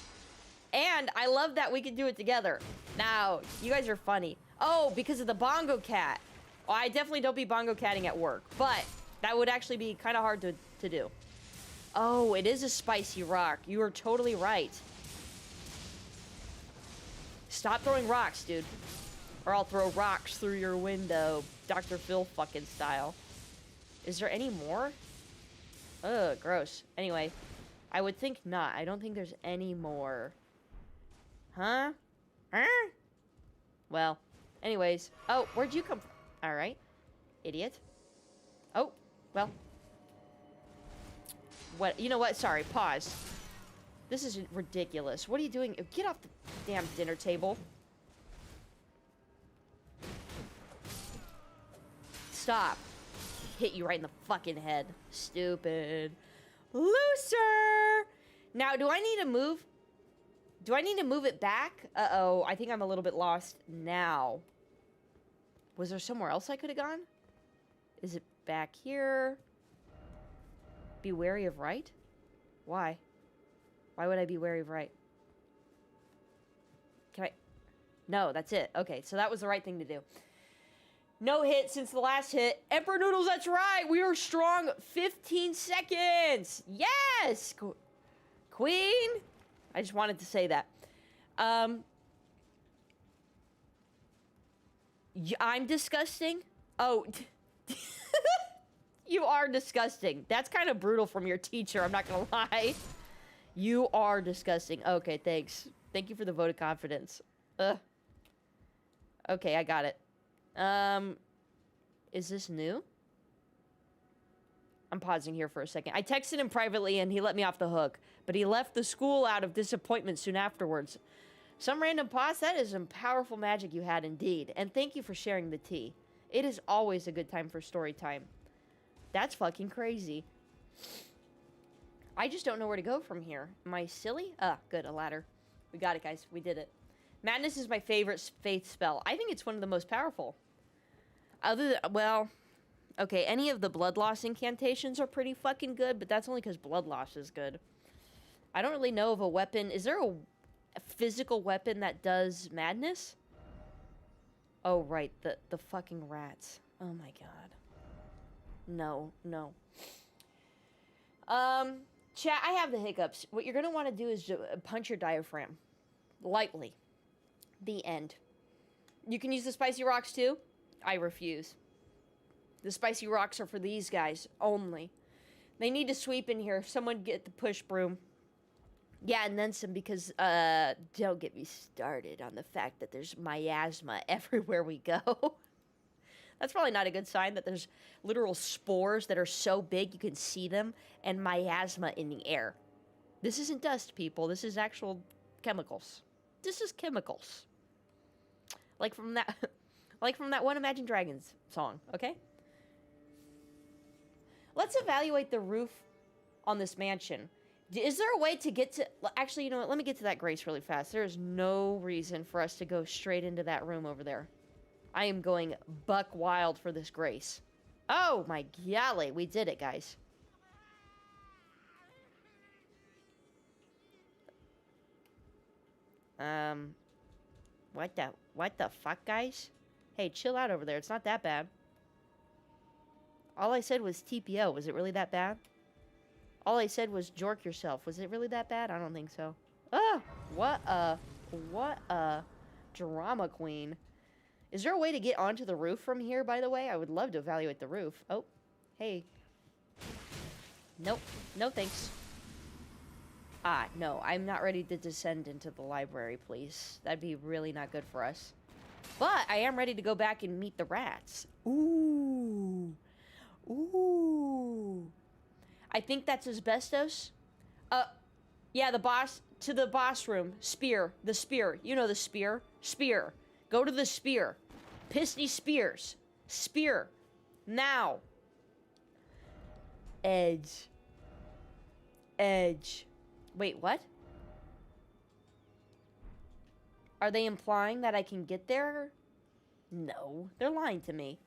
And I love that we can do it together. Now, you guys are funny. Oh, because of the bongo cat. Well, I definitely don't be bongo catting at work. But that would actually be kind of hard to do. Oh, it is a spicy rock. You are totally right. Stop throwing rocks, dude. Or I'll throw rocks through your window. Dr. Phil fucking style. Is there any more? Ugh, gross. Anyway, I would think not. I don't think there's any more. Huh? Huh? Well, anyways. Oh, where'd you come from? Alright. Idiot. Oh, well. What? You know what? Sorry, pause. This is ridiculous. What are you doing? Get off the damn dinner table. Stop. Hit you right in the fucking head. Stupid. Loser! Now, do I need to move? Do I need to move it back? Uh-oh, I think I'm a little bit lost now. Was there somewhere else I could have gone? Is it back here? Be wary of right? Why? Why would I be wary of right? Can I? No, that's it. Okay, so that was the right thing to do. No hit since the last hit. Emperor Noodles, that's right. We are strong 15 seconds. Yes! Queen? I just wanted to say that. I'm disgusting? Oh. You are disgusting. That's kind of brutal from your teacher, I'm not gonna lie. You are disgusting. Okay, thanks. Thank you for the vote of confidence. Ugh. Okay, I got it. Is this new? I'm pausing here for a second. I texted him privately and he let me off the hook, but he left the school out of disappointment soon afterwards. Some random pause? That is some powerful magic you had indeed. And thank you for sharing the tea. It is always a good time for story time. That's fucking crazy. I just don't know where to go from here. Am I silly? Ah, good, a ladder. We got it, guys. We did it. Madness is my favorite faith spell. I think it's one of the most powerful. Other than, well, okay, any of the blood loss incantations are pretty fucking good, but that's only because blood loss is good. I don't really know of a weapon. Is there a physical weapon that does madness? Oh, right, the fucking rats. Oh my god. No. Chat, I have the hiccups. What you're gonna want to do is punch your diaphragm. Lightly. The end. You can use the spicy rocks too? I refuse. The spicy rocks are for these guys only. They need to sweep in here. Someone get the push broom. Yeah, and then some, because, don't get me started on the fact that there's miasma everywhere we go. That's probably not a good sign, that there's literal spores that are so big you can see them, and miasma in the air. This isn't dust, people. This is actual chemicals. This is chemicals. Like from that, like from that one Imagine Dragons song, okay? Let's evaluate the roof on this mansion. Is there a way to get to... Actually, you know what? Let me get to that grace really fast. There is no reason for us to go straight into that room over there. I am going buck wild for this grace. Oh, my golly. We did it, guys. What the fuck, guys? Hey, chill out over there. It's not that bad. All I said was TPO. Was it really that bad? All I said was jork yourself. Was it really that bad? I don't think so. Ah! What a drama queen. Is there a way to get onto the roof from here, by the way? I would love to evaluate the roof. Oh, hey. Nope. No thanks. Ah, no. I'm not ready to descend into the library, please. That'd be really not good for us. But I am ready to go back and meet the rats. Ooh. Ooh. I think that's asbestos. Yeah, the boss, to the boss room. Spear. The spear. You know the spear. Spear. Go to the spear. Pissy spears. Spear. Now. Edge. Edge. Wait, what? Are they implying that I can get there? No. They're lying to me.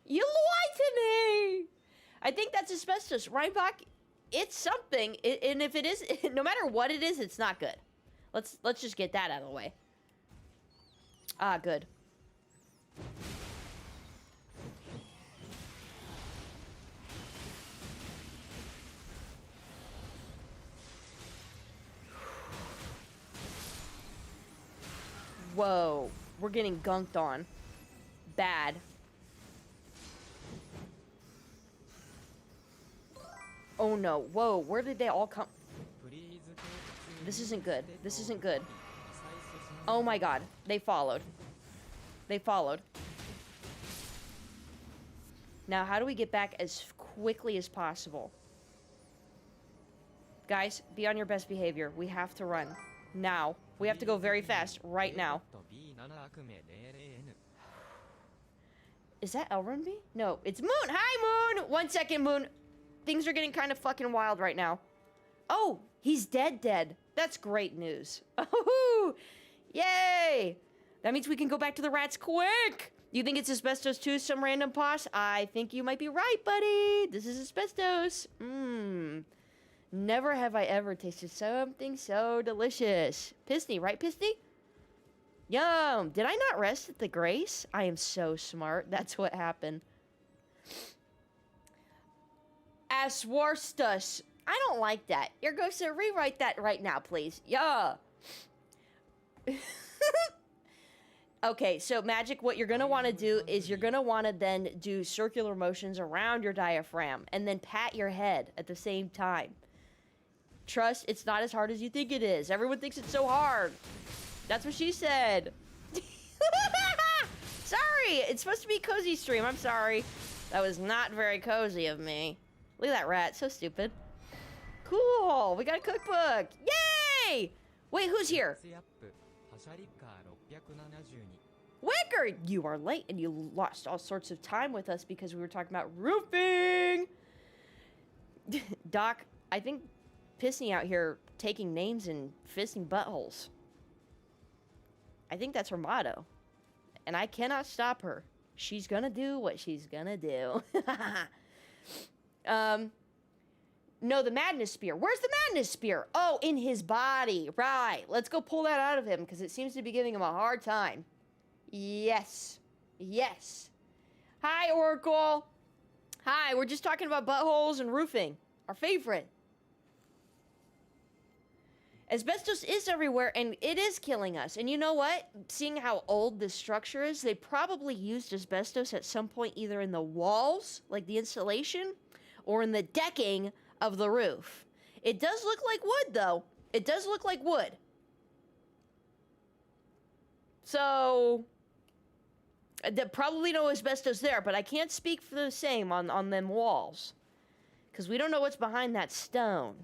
You lied to me! I think that's asbestos. Reinbach, it's something. And if it is, no matter what it is, it's not good. Let's just get that out of the way. Ah, good. Whoa. We're getting gunked on. Bad. Oh no. Whoa, where did they all come? This isn't good. This isn't good. Oh my god. They followed. They followed. Now, how do we get back as quickly as possible? Guys, be on your best behavior. We have to run. Now. We have to go very fast. Right now. Is that Elrond B? No, it's Moon! Hi, Moon! 1 second, Moon. Things are getting kind of fucking wild right now. Oh, he's dead. That's great news. Oh, yay! That means we can go back to the rats quick! You think it's asbestos too, some random poss? I think you might be right, buddy. This is asbestos. Never have I ever tasted something so delicious. Pistney, right, Pistney? Yum! Did I not rest at the Grace? I am so smart. That's what happened. Aswarstus. I don't like that. You're going to rewrite that right now, please. Yeah. Okay, so Magic, what you're going to want to do is you're going to want to then do circular motions around your diaphragm and then pat your head at the same time. Trust, it's not as hard as you think it is. Everyone thinks it's so hard. That's what she said. Sorry, it's supposed to be a cozy stream. I'm sorry. That was not very cozy of me. Look at that rat, so stupid. Cool, we got a cookbook. Yay! Wait, who's here? Wicker, you are late and you lost all sorts of time with us because we were talking about roofing. Doc, I think Pissy out here taking names and fisting buttholes. I think that's her motto. And I cannot stop her. She's gonna do what she's gonna do. No, the Madness Spear. Where's the Madness Spear? Oh, in his body. Right. Let's go pull that out of him because it seems to be giving him a hard time. Yes. Yes. Hi, Oracle. Hi, we're just talking about buttholes and roofing. Our favorite. Asbestos is everywhere, and it is killing us. And you know what? Seeing how old this structure is, they probably used asbestos at some point either in the walls, like the insulation, or in the decking of the roof. It does look like wood, though. It does look like wood. So, probably no asbestos there, but I can't speak for the same on them walls. Because we don't know what's behind that stone.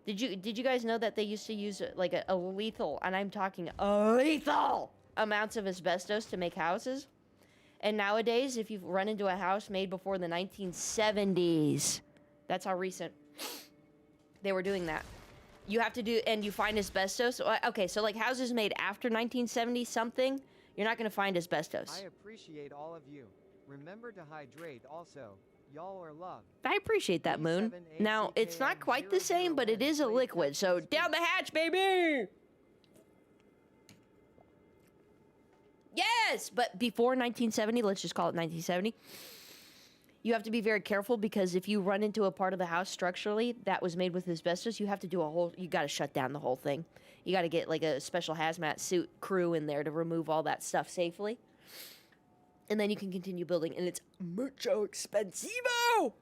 Did you guys know that they used to use like a lethal, and I'm talking lethal amounts of asbestos to make houses? And nowadays, if you run into a house made before the 1970s, that's how recent they were doing that. You have to do, and you find asbestos. Okay, so like houses made after 1970 something, you're not going to find asbestos. I appreciate all of you. Remember to hydrate also. Y'all are loved. I appreciate that, Moon. Now, it's not quite the same, but it is a liquid, so down the hatch, baby! Yes! But before 1970, let's just call it 1970, you have to be very careful because if you run into a part of the house structurally that was made with asbestos, you have to do you gotta shut down the whole thing. You gotta get like a special hazmat suit crew in there to remove all that stuff safely. And then you can continue building, and it's mucho expensivo!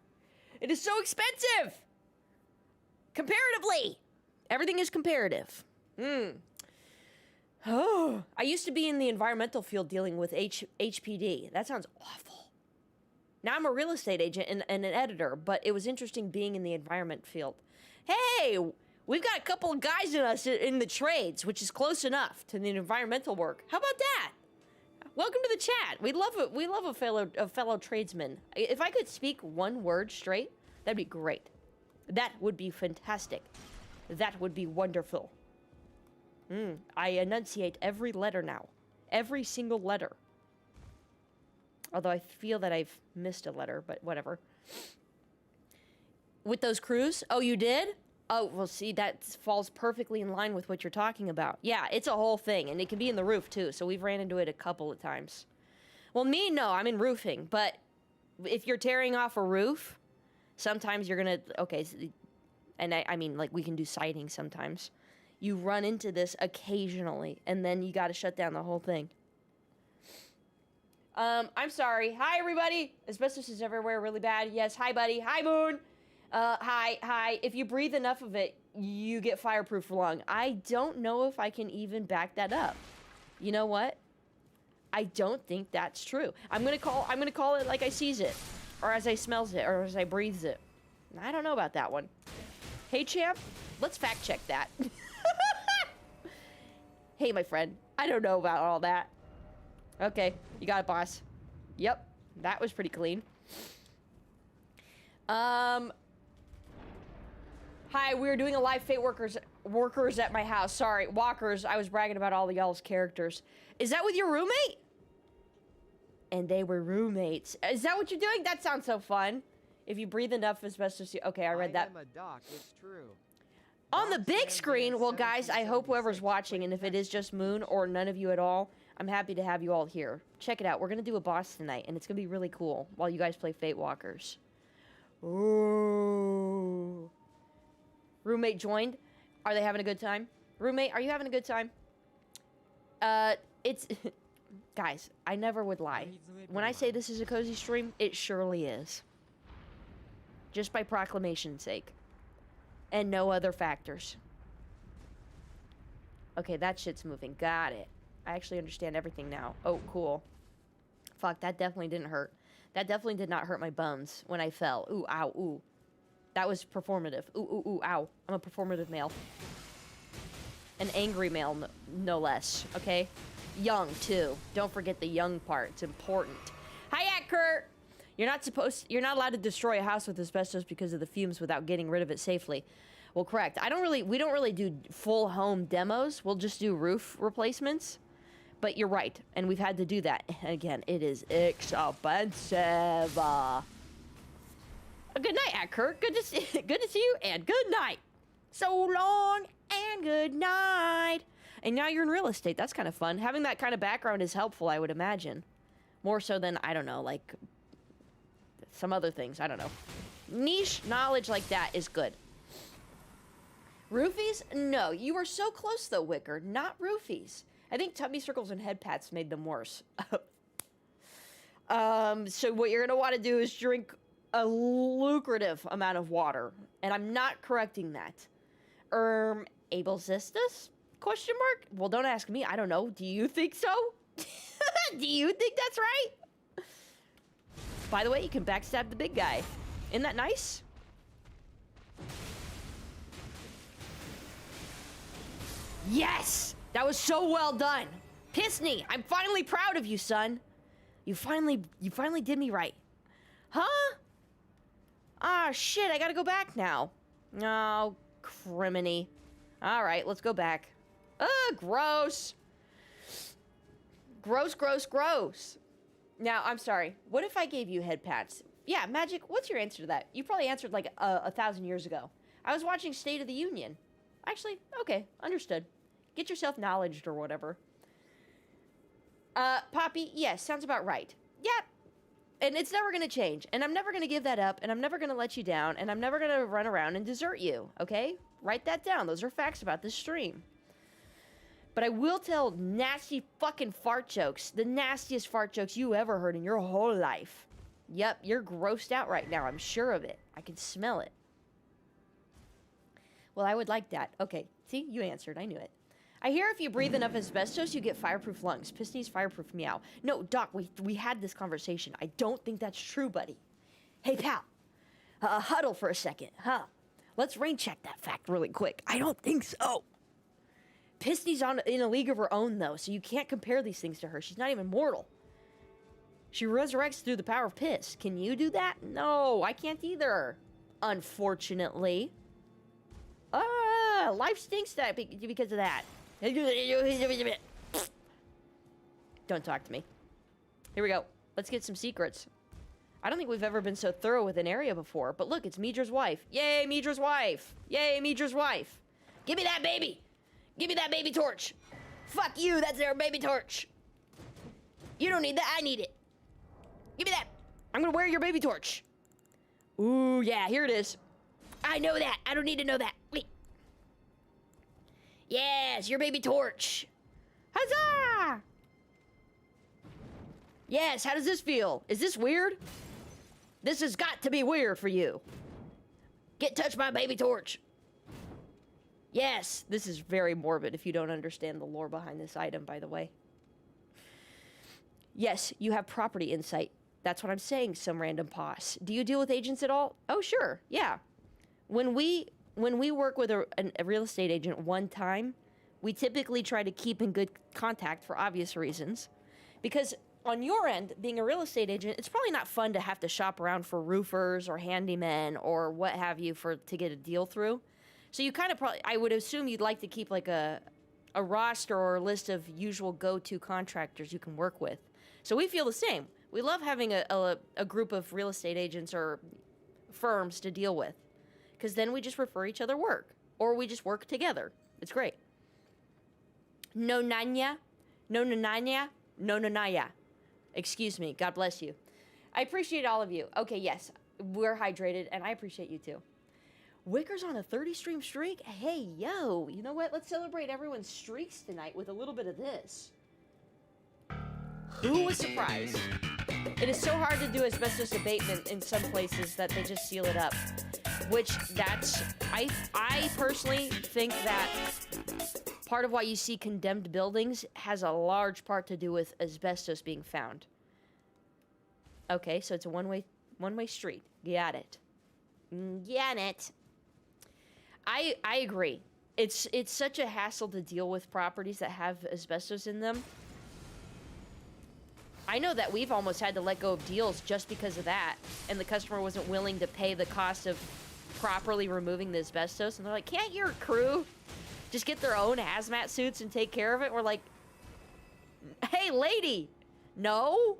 It is so expensive! Comparatively! Everything is comparative. Oh, I used to be in the environmental field dealing with HPD. That sounds awful. Now I'm a real estate agent and an editor, but it was interesting being in the environment field. Hey, we've got a couple of guys in us in the trades, which is close enough to the environmental work. How about that? Welcome to the chat. We love it. We love a fellow tradesman. If I could speak one word straight, that'd be great. That would be fantastic. That would be wonderful. I enunciate every letter now. Every single letter. Although I feel that I've missed a letter, but whatever. With those crews? Oh, you did? Oh, well, see, that falls perfectly in line with what you're talking about. Yeah, it's a whole thing, and it can be in the roof, too, so we've ran into it a couple of times. Well, me, no, I'm in roofing, but if you're tearing off a roof, sometimes you're gonna, okay, and I mean, like, we can do siding sometimes. You run into this occasionally, and then you gotta shut down the whole thing. I'm sorry. Hi, everybody. Asbestos is everywhere really bad. Yes, hi, buddy. Hi, Moon. Hi. If you breathe enough of it, you get fireproof lung. I don't know if I can even back that up. You know what? I don't think that's true. I'm gonna call it like I sees it, or as I smells it, or as I breathes it. I don't know about that one. Hey, champ, let's fact check that. Hey, my friend, I don't know about all that. Okay, you got it, boss. Yep, that was pretty clean. Hi, we were doing a live Fate workers at my house. Sorry, walkers. I was bragging about all the y'all's characters. Is that with your roommate? And they were roommates. Is that what you're doing? That sounds so fun. If you breathe enough asbestos, okay, I read that. I am a doc, it's true. On the big screen, well, guys, I hope whoever's watching, and if it is just Moon or none of you at all, I'm happy to have you all here. Check it out. We're going to do a boss tonight, and it's going to be really cool while you guys play Fate Walkers. Ooh. Roommate joined. Are they having a good time? Roommate, are you having a good time? It's... Guys, I never would lie. When I say this is a cozy stream, it surely is. Just by proclamation's sake. And no other factors. Okay, that shit's moving. Got it. I actually understand everything now. Oh, cool. Fuck, that definitely didn't hurt. That definitely did not hurt my bones when I fell. Ooh, ow, ooh. That was performative. Ooh, ooh, ooh, ow. I'm a performative male. An angry male, no less, okay? Young, too. Don't forget the young part. It's important. Hiya, Kurt! You're not allowed to destroy a house with asbestos because of the fumes without getting rid of it safely. Well, correct. We don't really do full home demos. We'll just do roof replacements. But you're right, and we've had to do that. Again, it is expensive. Good night, Kurt. Good to see you, and good night. So long, and good night. And now you're in real estate. That's kind of fun. Having that kind of background is helpful, I would imagine. More so than, I don't know, like... some other things, I don't know. Niche knowledge like that is good. Roofies? No, you were so close though, Wicker. Not roofies. I think tummy circles and head pats made them worse. So what you're gonna want to do is drink a lucrative amount of water. And I'm not correcting that. Abelcistus? Question mark? Well, don't ask me. I don't know. Do you think so? Do you think that's right? By the way, you can backstab the big guy. Isn't that nice? Yes! That was so well done. Pissney, I'm finally proud of you, son. You finally did me right. Huh? Ah, shit, I gotta go back now. Oh, criminy. All right, let's go back. Ugh, gross. Gross, gross, gross. Now, I'm sorry. What if I gave you head pats? Yeah, Magic, what's your answer to that? You probably answered like 1,000 years ago. I was watching State of the Union. Actually, okay, understood. Get yourself knowledged or whatever. Poppy, yes, sounds about right. Yep. And it's never gonna change. And I'm never gonna give that up, and I'm never gonna let you down, and I'm never gonna run around and desert you, okay? Write that down. Those are facts about this stream. But I will tell nasty fucking fart jokes. The nastiest fart jokes you ever heard in your whole life. Yep, you're grossed out right now. I'm sure of it. I can smell it. Well, I would like that. Okay, see? You answered. I knew it. I hear if you breathe enough asbestos, you get fireproof lungs. Pissney's fireproof meow. No, Doc, we had this conversation. I don't think that's true, buddy. Hey, pal. Huddle for a second, huh? Let's rain check that fact really quick. I don't think so. Pissney's in a league of her own, though, so you can't compare these things to her. She's not even mortal. She resurrects through the power of piss. Can you do that? No, I can't either. Unfortunately. Life stinks because of that. Don't talk to me. Here we go. Let's get some secrets. I don't think we've ever been so thorough with an area before, but look, it's Midra's wife. Yay, Midra's wife. Yay, Midra's wife. Give me that baby. Give me that baby torch. Fuck you, that's their baby torch. You don't need that, I need it. Give me that. I'm gonna wear your baby torch. Ooh, yeah, here it is. I know that. I don't need to know that. Wait. Yes, your baby torch. Huzzah! Yes, how does this feel? Is this weird? This has got to be weird for you. Get touched by baby torch. Yes, this is very morbid if you don't understand the lore behind this item, by the way. Yes, you have property insight. That's what I'm saying, some random pos. Do you deal with agents at all? Oh, sure, yeah. When we work with a real estate agent one time, we typically try to keep in good contact for obvious reasons. Because on your end, being a real estate agent, it's probably not fun to have to shop around for roofers or handymen or what have you to get a deal through. So you kind of I would assume you'd like to keep like a roster or a list of usual go-to contractors you can work with. So we feel the same. We love having a group of real estate agents or firms to deal with. Because then we just refer each other work. Or we just work together. It's great. No nanya. No nananya. No nanaya. Excuse me. God bless you. I appreciate all of you. Okay, yes. We're hydrated, and I appreciate you too. Wicker's on a 30-stream streak? Hey, yo. You know what? Let's celebrate everyone's streaks tonight with a little bit of this. Who was surprised? It is so hard to do asbestos abatement in some places that they just seal it up. I personally think that part of why you see condemned buildings has a large part to do with asbestos being found. Okay, so it's a one-way street. Got it. Get it. I agree. It's such a hassle to deal with properties that have asbestos in them. I know that we've almost had to let go of deals just because of that, and the customer wasn't willing to pay the cost of properly removing the asbestos, and they're like, can't your crew just get their own hazmat suits and take care of it? We're like, hey, lady, no.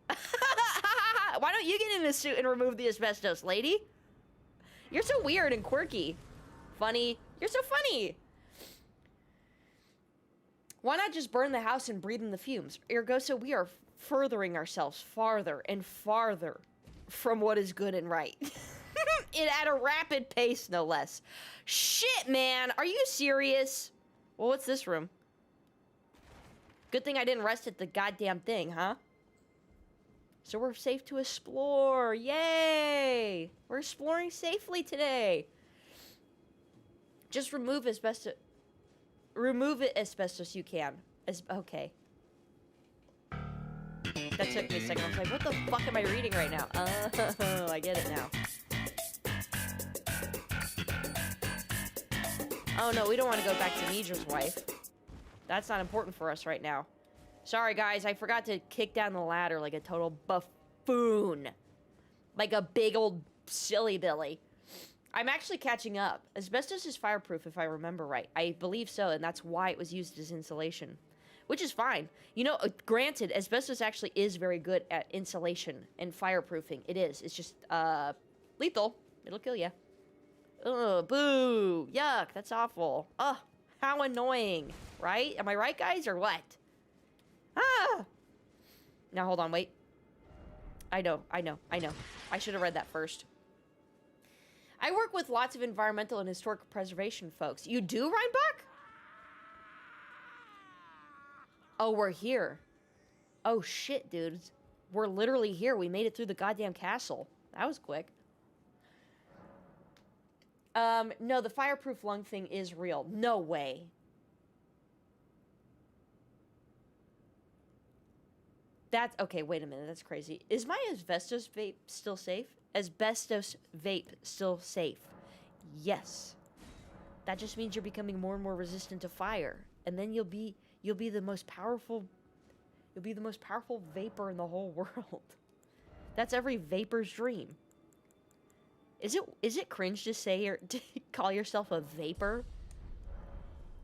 Why don't you get in a suit and remove the asbestos, lady? You're so weird and quirky. Funny. You're so funny. Why not just burn the house and breathe in the fumes? Ergo, so we are furthering ourselves farther and farther from what is good and right. At a rapid pace, no less. Shit, man. Are you serious? Well, what's this room? Good thing I didn't rest at the goddamn thing, huh? So we're safe to explore. Yay! We're exploring safely today. Just remove asbestos. Remove it asbestos you can. Okay. That took me a second. I was like, what the fuck am I reading right now? Oh, I get it now. Oh no, we don't want to go back to Nidra's wife. That's not important for us right now. Sorry guys, I forgot to kick down the ladder like a total buffoon. Like a big old silly Billy. I'm actually catching up. Asbestos is fireproof if I remember right. I believe so, and that's why it was used as insulation. Which is fine. You know, granted, asbestos actually is very good at insulation and fireproofing. It is. It's just, lethal. It'll kill you. Ugh, boo. Yuck, that's awful. Ugh, how annoying. Right? Am I right, guys, or what? Ah! Now, hold on, wait. I know. I should have read that first. I work with lots of environmental and historic preservation folks. You do, Reinbach? Oh, we're here. Oh, shit, dudes. We're literally here. We made it through the goddamn castle. That was quick. No, the fireproof lung thing is real. No way. That's... Okay, wait a minute. That's crazy. Is my asbestos vape still safe? Asbestos vape still safe? Yes. That just means you're becoming more and more resistant to fire. And then you'll be the most powerful... You'll be the most powerful vapor in the whole world. That's every vapor's dream. Is it cringe to say or to call yourself a vapor?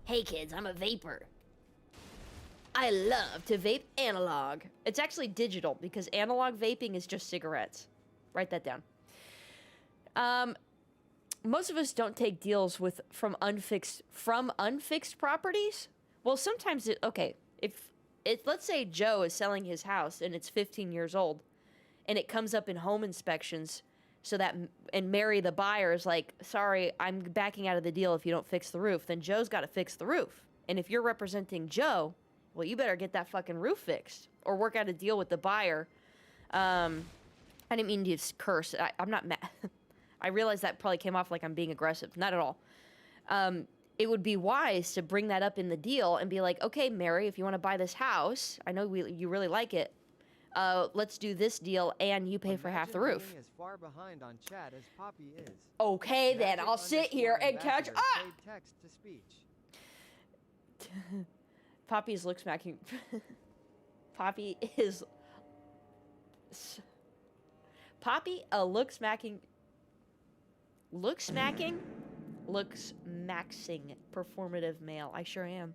Hey kids, I'm a vapor. I love to vape analog. It's actually digital because analog vaping is just cigarettes. Write that down. Most of us don't take deals from unfixed properties. Well, sometimes let's say Joe is selling his house and it's 15 years old and it comes up in home inspections and Mary the buyer is like, sorry, I'm backing out of the deal if you don't fix the roof, then Joe's got to fix the roof. And if you're representing Joe, well, you better get that fucking roof fixed or work out a deal with the buyer. I didn't mean to curse. I'm not mad. I realize that probably came off like I'm being aggressive. Not at all. it would be wise to bring that up in the deal and be like, okay, Mary, if you want to buy this house, I know you really like it. Let's do this deal, and you pay for half the roof. Being as far behind on chat as Poppy is. Okay, then I'll sit here and catch up. Text to speech. Poppy's look smacking. Poppy is. Poppy, a look smacking. Look smacking? Looks maxing performative male. I sure am.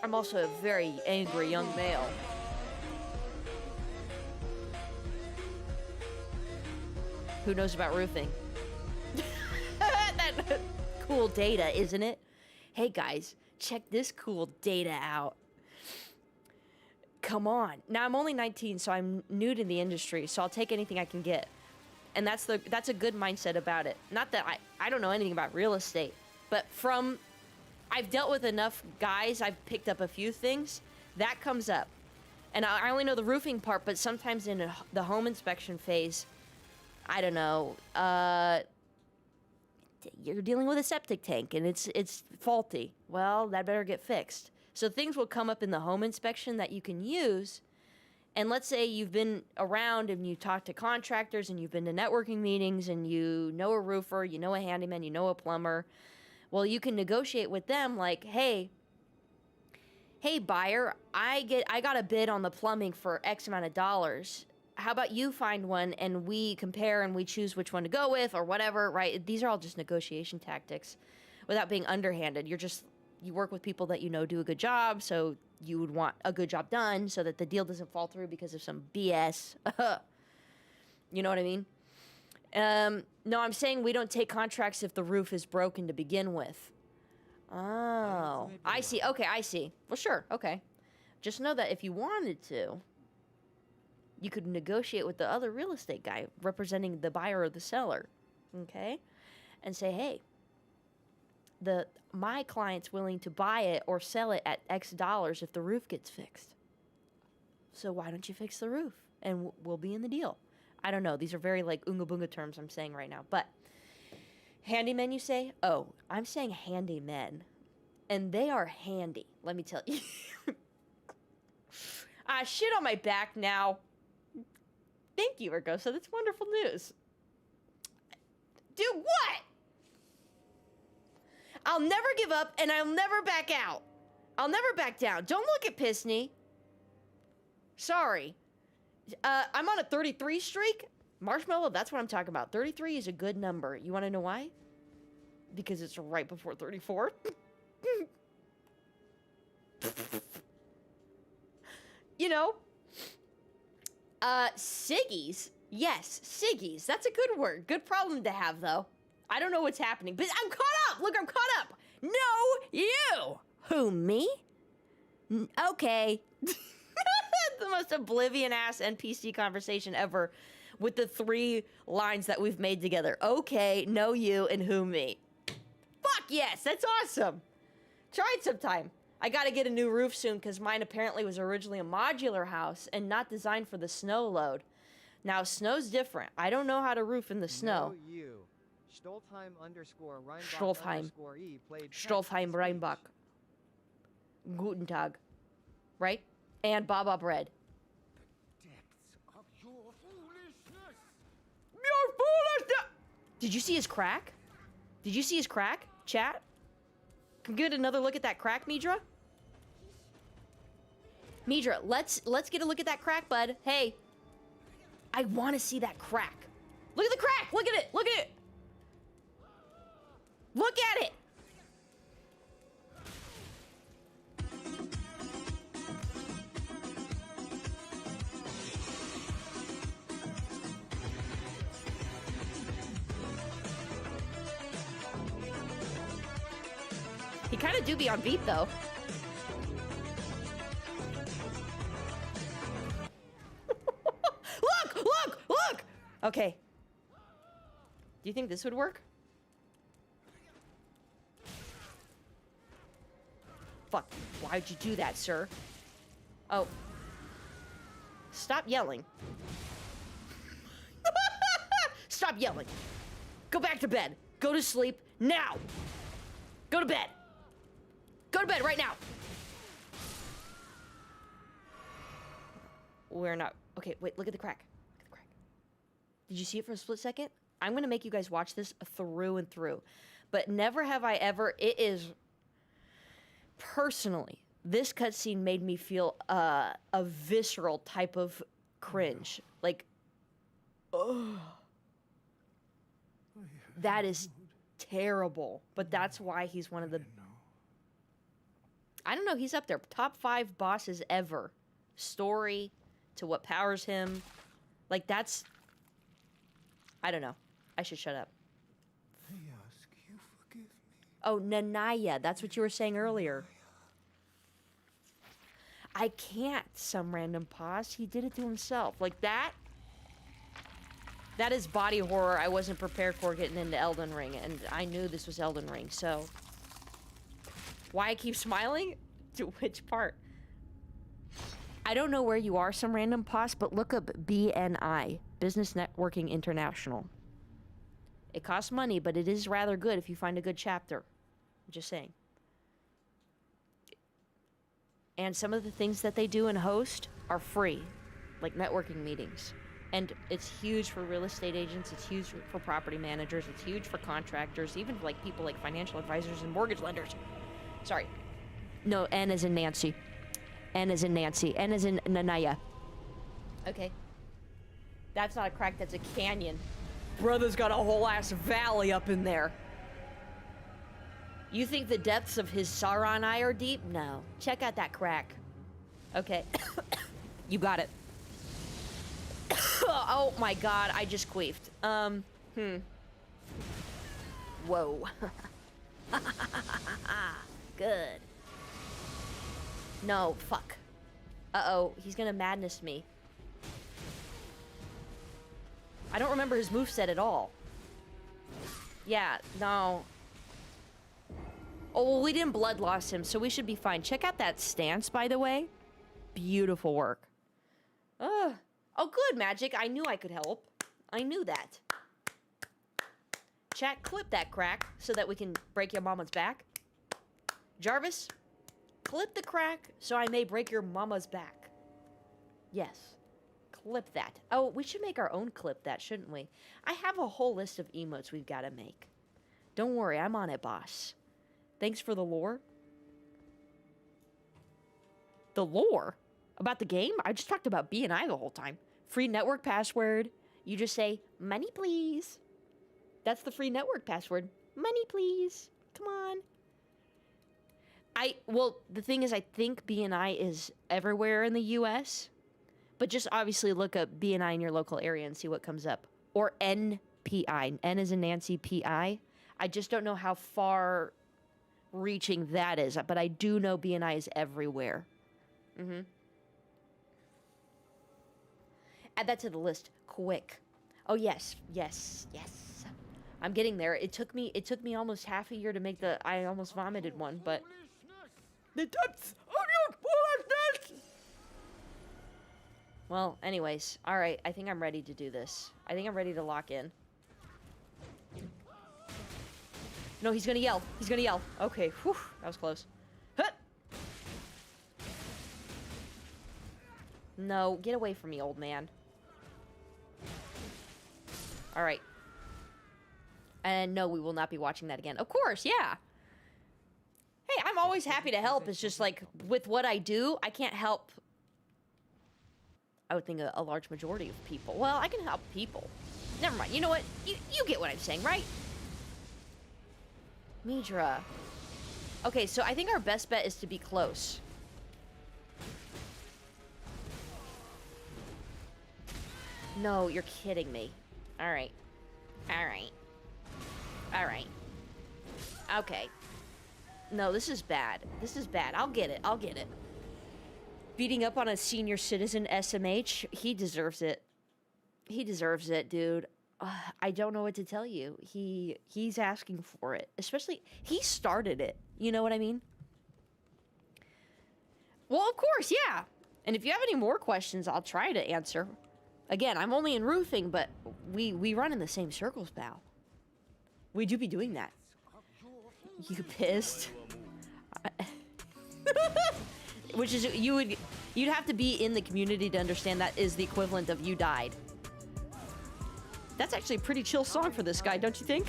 I'm also a very angry young male. Who knows about roofing? That cool data, isn't it? Hey guys, check this cool data out. Come on. Now I'm only 19, so I'm new to the industry, so I'll take anything I can get. And that's a good mindset about it. Not that I don't know anything about real estate, but I've dealt with enough guys, I've picked up a few things, that comes up. And I only know the roofing part, but sometimes in the home inspection phase, I don't know, you're dealing with a septic tank and it's faulty. Well, that better get fixed. So things will come up in the home inspection that you can use. And let's say you've been around and you talk to contractors and you've been to networking meetings and you know a roofer, you know a handyman, you know a plumber. Well, you can negotiate with them like, hey buyer, I got a bid on the plumbing for X amount of dollars. How about you find one and we compare and we choose which one to go with or whatever, right? These are all just negotiation tactics without being underhanded. You work with people that you know do a good job, so you would want a good job done so that the deal doesn't fall through because of some BS. You know what I mean? No, I'm saying we don't take contracts if the roof is broken to begin with. Oh, I see. Okay, I see. Well, sure. Okay. Just know that if you wanted to, you could negotiate with the other real estate guy representing the buyer or the seller. Okay? And say, hey, my client's willing to buy it or sell it at X dollars if the roof gets fixed. So why don't you fix the roof? And we'll be in the deal. I don't know. These are very like unga bunga terms I'm saying right now. But handymen, you say? Oh, I'm saying handymen. And they are handy. Let me tell you. Shit on my back now. Thank you, Ergo. So that's wonderful news. Do what? I'll never give up and I'll never back out. I'll never back down. Don't look at Pissney. Sorry. I'm on a 33 streak. Marshmallow, that's what I'm talking about. 33 is a good number. You want to know why? Because it's right before 34. You know? Siggies. Yes, Siggies. That's a good word. Good problem to have, though. I don't know what's happening, but I'm caught up. Look, I'm caught up. No, you. Who, me? Okay. The most oblivion-ass NPC conversation ever with the 3 lines that we've made together. Okay, no you, and who, me. Fuck yes, that's awesome. Try it sometime. I gotta get a new roof soon because mine apparently was originally a modular house and not designed for the snow load. Now, snow's different. I don't know how to roof in the snow. No, you. Stoltheim _ Reinbach Stoltheim. _ played Stoltheim Reinbach. Guten Tag. Right? And Baba Bread. Depths of your foolishness. Your foolishness! Did you see his crack? Did you see his crack, chat? Can we get another look at that crack, Midra? Midra, let's get a look at that crack, bud. Hey. I want to see that crack. Look at the crack! Look at it! Look at it! Look at it! He kind of do be on beat, though. Look! Okay. Do you think this would work? Fuck. Why'd you do that, sir? Oh. Stop yelling. Stop yelling. Go back to bed. Go to sleep now. Go to bed. Go to bed right now. We're not... Okay, wait, look at the crack. Look at the crack. Did you see it for a split second? I'm going to make you guys watch this through and through. But never have I ever... It is... Personally, this cutscene made me feel a visceral type of cringe. Like... Ugh. That is terrible. But that's why he's one of the... I don't know, he's up there. Top 5 bosses ever. Story... to what powers him. Like, that's... I don't know. I should shut up. I ask you forgive me. Oh, Nanaya. That's what you were saying earlier. I can't. Some random pause. He did it to himself. Like, that... That is body horror I wasn't prepared for getting into Elden Ring. And I knew this was Elden Ring, so... Why I keep smiling? To which part? I don't know where you are, some random pause, but look up BNI, Business Networking International. It costs money, but it is rather good if you find a good chapter. I'm just saying. And some of the things that they do and host are free, like networking meetings. And it's huge for real estate agents, it's huge for property managers, it's huge for contractors, even for like people like financial advisors and mortgage lenders. Sorry. No, N as in Nancy. N as in Nancy. N as in Nanaya. Okay. That's not a crack, that's a canyon. Brother's got a whole ass valley up in there. You think the depths of his Sauron eye are deep? No. Check out that crack. Okay. You got it. Oh my god, I just queefed. Whoa. Good. No, fuck. Uh-oh, he's gonna madness me. I don't remember his moveset at all. Yeah, no. Oh, well, we didn't blood loss him, so we should be fine. Check out that stance, by the way. Beautiful work. Oh, good, Magic. I knew I could help. I knew that. Chat, clip that crack so that we can break your mama's back. Jarvis, clip the crack so I may break your mama's back. Yes. Clip that. Oh, we should make our own clip that, shouldn't we? I have a whole list of emotes we've got to make. Don't worry, I'm on it, boss. Thanks for the lore. The lore? About the game? I just talked about BNI the whole time. Free network password. You just say, money please. That's the free network password. Money please. Come on. Well, the thing is, I think BNI is everywhere in the US. But just obviously look up BNI in your local area and see what comes up. Or NPI. N as in Nancy, PI. I just don't know how far reaching that is. But I do know BNI is everywhere. Mm-hmm. Add that to the list. Quick. Oh, yes. Yes. Yes. I'm getting there. It took me almost half a year to make I almost vomited one, but... The depths of your foolishness! Well, anyways. Alright, I think I'm ready to do this. I think I'm ready to lock in. No, he's gonna yell. He's gonna yell. Okay, whew, that was close. Huh! No, get away from me, old man. Alright. And no, we will not be watching that again. Of course, yeah! Hey, I'm always happy to help. It's just like, with what I do, I can't help... I would think a large majority of people. Well, I can help people. Never mind. You know what? You get what I'm saying, right? Midra. Okay, so I think our best bet is to be close. No, you're kidding me. Alright. Alright. Alright. Okay. No, this is bad. This is bad. I'll get it. I'll get it. Beating up on a senior citizen SMH, he deserves it. He deserves it, dude. I don't know what to tell you. He's asking for it. Especially, he started it. You know what I mean? Well, of course, yeah. And if you have any more questions, I'll try to answer. Again, I'm only in roofing, but we run in the same circles, pal. We do be doing that. You pissed? Which is, you'd have to be in the community to understand that is the equivalent of you died. That's actually a pretty chill song for this guy, don't you think?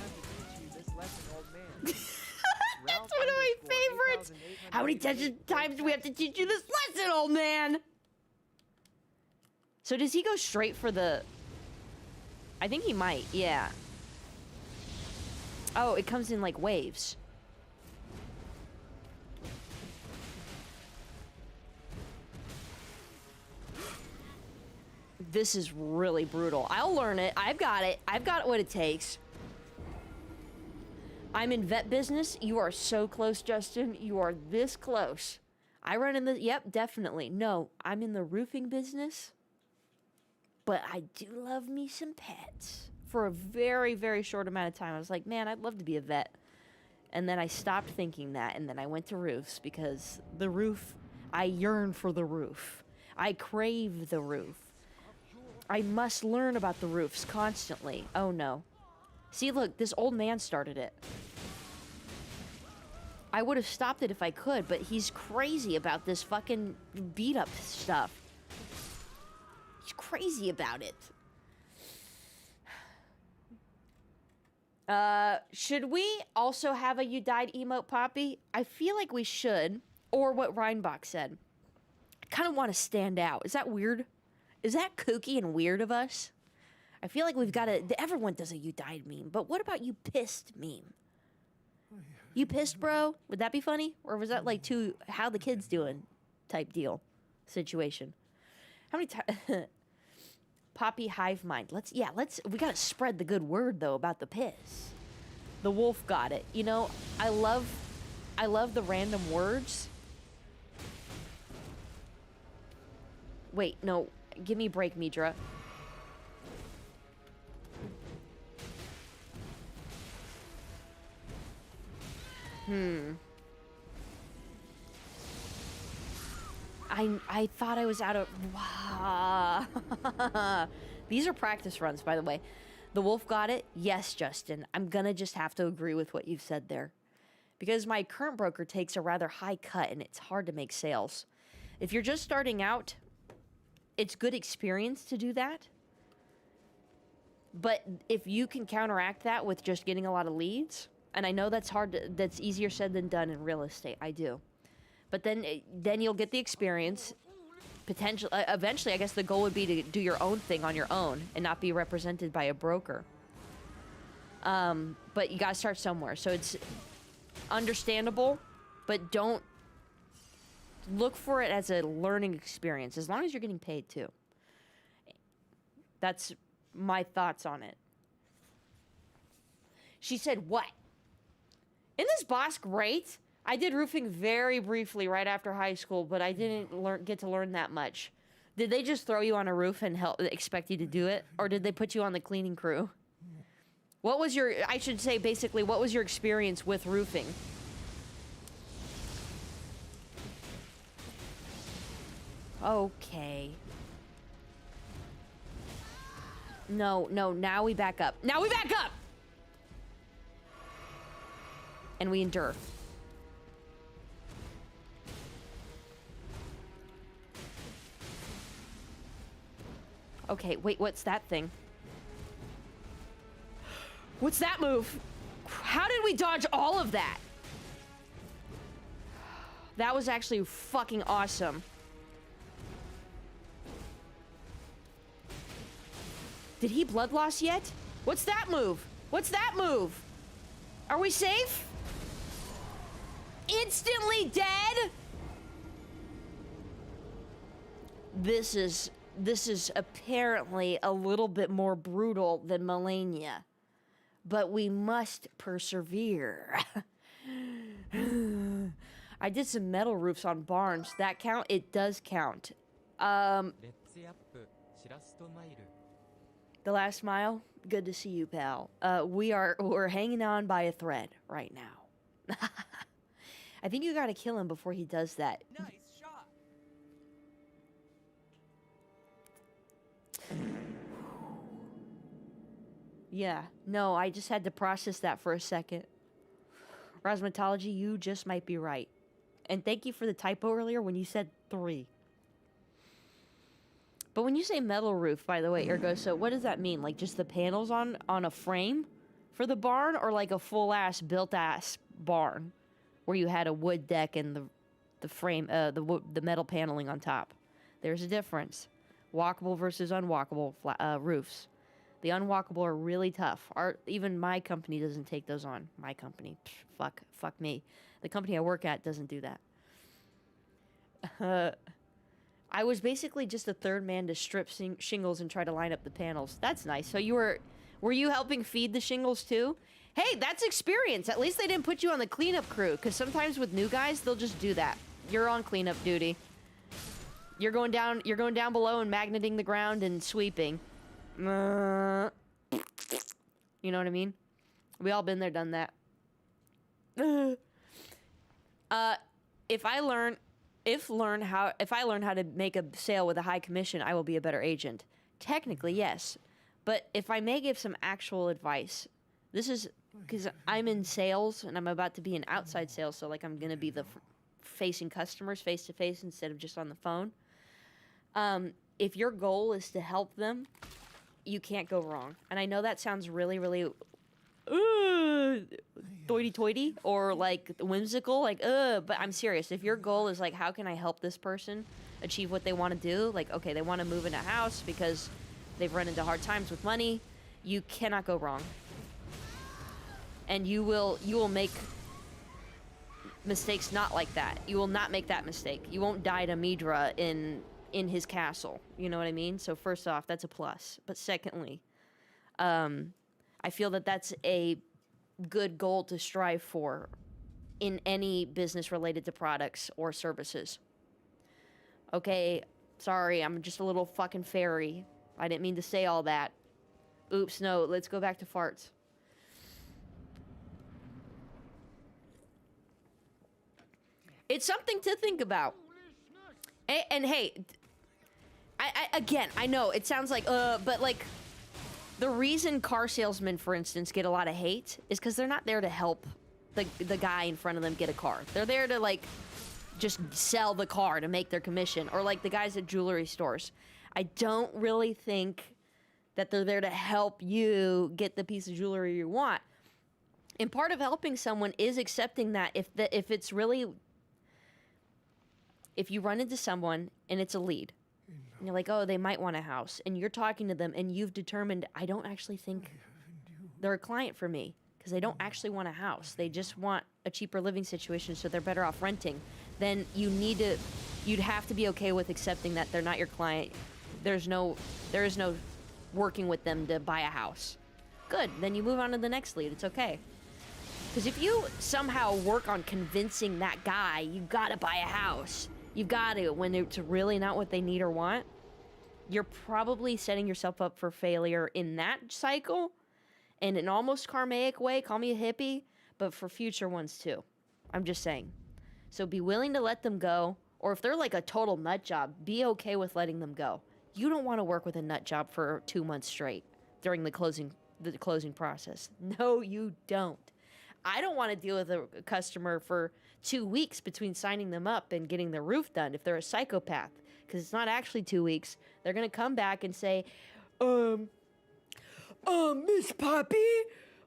That's one of my favorites. How many times do we have to teach you this lesson, old man? So does he go straight for the... I think he might, yeah. Oh, it comes in like waves. This is really brutal. I'll learn it. I've got it. I've got what it takes. I'm in vet business. You are so close, Justin. You are this close. I run in the... Yep, definitely. No, I'm in the roofing business. But I do love me some pets. For a very, very short amount of time, I was like, man, I'd love to be a vet. And then I stopped thinking that, and then I went to roofs because the roof... I yearn for the roof. I crave the roof. I must learn about the roofs constantly. Oh, no. See, look, this old man started it. I would have stopped it if I could, but he's crazy about this fucking beat-up stuff. He's crazy about it. Should we also have a you died emote, Poppy? I feel like we should. Or what Reinbach said. I kind of want to stand out. Is that weird? Is that kooky and weird of us? I feel like we've got to... Everyone does a you died meme, but what about you pissed meme? You pissed, bro? Would that be funny? Or was that like too how the kids doing type deal situation? How many times... Poppy hive mind. We gotta spread the good word though about the piss. The wolf got it. You know, I love the random words. Wait, no. Give me a break, Midra. I thought I was out of... These are practice runs, by the way. The wolf got it? Yes, Justin. I'm gonna just have to agree with what you've said there. Because my current broker takes a rather high cut and it's hard to make sales. If you're just starting out, it's good experience to do that. But if you can counteract that with just getting a lot of leads, and I know that's that's easier said than done in real estate, I do. But then you'll get the experience. Eventually, I guess the goal would be to do your own thing on your own and not be represented by a broker. But you gotta start somewhere. So it's understandable, but don't look for it as a learning experience, as long as you're getting paid too. That's my thoughts on it. She said, what? Isn't this boss great? I did roofing very briefly right after high school, but I didn't get to learn that much. Did they just throw you on a roof and expect you to do it? Or did they put you on the cleaning crew? What was your, I should say basically, what was your experience with roofing? Okay. No, now we back up. Now we back up! And we endure. Okay, wait, what's that thing? What's that move? How did we dodge all of that? That was actually fucking awesome. Did he blood loss yet? What's that move? What's that move? Are we safe? Instantly dead? This is apparently a little bit more brutal than Melania. But we must persevere. I did some metal roofs on barns. That count? It does count. The last mile? Good to see you, pal. We're hanging on by a thread right now. I think you gotta kill him before he does that. Nice shot. Yeah. No, I just had to process that for a second. Rosmetology, you just might be right. And thank you for the typo earlier when you said 3. But when you say metal roof, by the way, Ergo, so what does that mean? Like just the panels on a frame for the barn, or like a full-ass, built-ass barn where you had a wood deck and the frame, the metal paneling on top? There's a difference. Walkable versus unwalkable roofs. The unwalkable are really tough. Even my company doesn't take those on. My company. Psh, fuck me. The company I work at doesn't do that. I was basically just a third man to strip shingles and try to line up the panels. That's nice. So were you helping feed the shingles too? Hey, that's experience. At least they didn't put you on the cleanup crew, because sometimes with new guys, they'll just do that. You're on cleanup duty. You're going down below and magneting the ground and sweeping. You know what I mean? We all been there, done that. If I learn how to make a sale with a high commission, I will be a better agent. Technically, yes. But if I may give some actual advice, this is because I'm in sales and I'm about to be in outside sales, so like I'm going to be facing customers face to face instead of just on the phone. If your goal is to help them, you can't go wrong. And I know that sounds really, really toity-toity or like whimsical, like but I'm serious. If your goal is like, how can I help this person achieve what they want to do? Like, okay, they want to move in a house because they've run into hard times with money. You cannot go wrong. And you will make mistakes not like that. You will not make that mistake. You won't die to Midra in his castle. You know what I mean? So first off, that's a plus. But secondly, I feel that that's a good goal to strive for in any business related to products or services. Okay, sorry, I'm just a little fucking fairy. I didn't mean to say all that. Oops, no, let's go back to farts. It's something to think about. And hey, I know it sounds like but like the reason car salesmen, for instance, get a lot of hate is because they're not there to help the guy in front of them get a car. They're there to like just sell the car to make their commission, or like the guys at jewelry stores. I don't really think that they're there to help you get the piece of jewelry you want. And part of helping someone is accepting that if you run into someone and it's a lead, and you're like, oh, they might want a house, and you're talking to them and you've determined, I don't actually think they're a client for me because they don't actually want a house. They just want a cheaper living situation, so they're better off renting. Then you'd have to be okay with accepting that they're not your client. There is no working with them to buy a house. Good, then you move on to the next lead. It's okay. Because if you somehow work on convincing that guy you gotta buy a house, you've got to, when it's really not what they need or want, you're probably setting yourself up for failure in that cycle, in an almost karmic way, call me a hippie, but for future ones too. I'm just saying. So be willing to let them go, or if they're like a total nut job, be okay with letting them go. You don't want to work with a nut job for 2 months straight during the closing process. No, you don't. I don't want to deal with a customer for 2 weeks between signing them up and getting their roof done if they're a psychopath, because it's not actually 2 weeks. They're going to come back and say, Miss Poppy,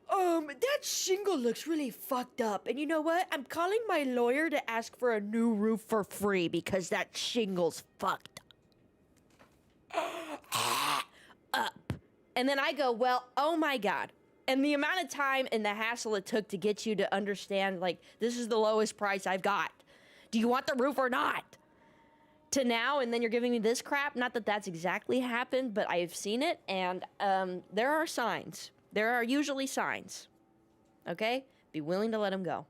that shingle looks really fucked up. And you know what? I'm calling my lawyer to ask for a new roof for free because that shingle's fucked up. And then I go, well, oh my God. And the amount of time and the hassle it took to get you to understand, like, this is the lowest price I've got. Do you want the roof or not? To now, and then you're giving me this crap? Not that that's exactly happened, but I've seen it, and there are signs. There are usually signs. Okay? Be willing to let them go.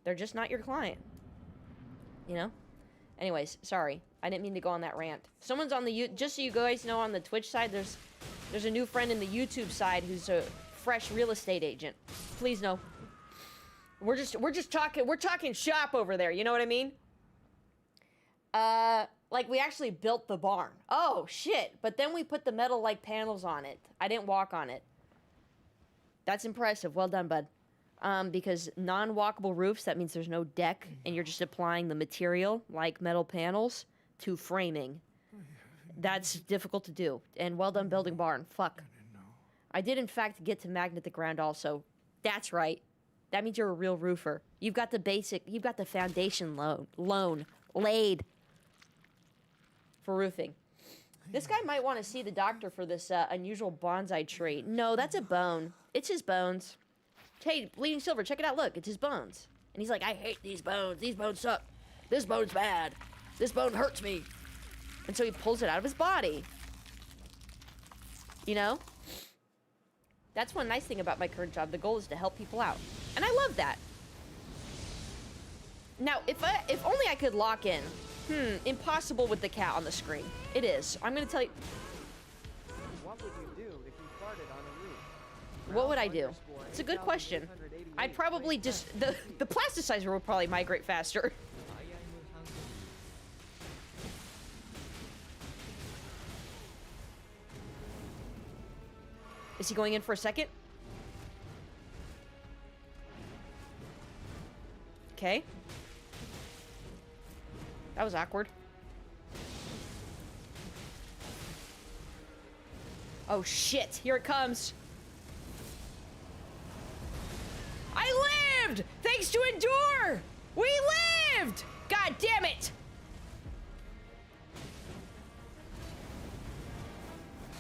They're just not your client. You know? Anyways, sorry. I didn't mean to go on that rant. Someone's on the... Just so you guys know, on the Twitch side, there's a new friend in the YouTube side who's a fresh real estate agent. Please no. We're just talking shop over there, you know what I mean? Like we actually built the barn. Oh shit. But then we put the metal like panels on it. I didn't walk on it. That's impressive. Well done, bud. Because non-walkable roofs, that means there's no deck, and you're just applying the material, like metal panels, to framing. That's difficult to do. And well done building barn. Fuck. I did, in fact, get to magnet the ground also. That's right. That means you're a real roofer. You've got the foundation loan laid for roofing. This guy might want to see the doctor for this unusual bonsai tree. No, that's a bone. It's his bones. Hey, Bleeding Silver, check it out. Look, it's his bones. And he's like, I hate these bones. These bones suck. This bone's bad. This bone hurts me. And so he pulls it out of his body. You know? That's one nice thing about my current job. The goal is to help people out. And I love that. Now, if only I could lock in. Impossible with the cat on the screen. It is. I'm going to tell you. What would you do if you farted on a roof? What would I do? It's a good question. I'd probably just... The plasticizer would probably migrate faster. I am hungry. Is he going in for a second? Okay. That was awkward. Oh shit, here it comes. I lived! Thanks to Endure! We lived! God damn it!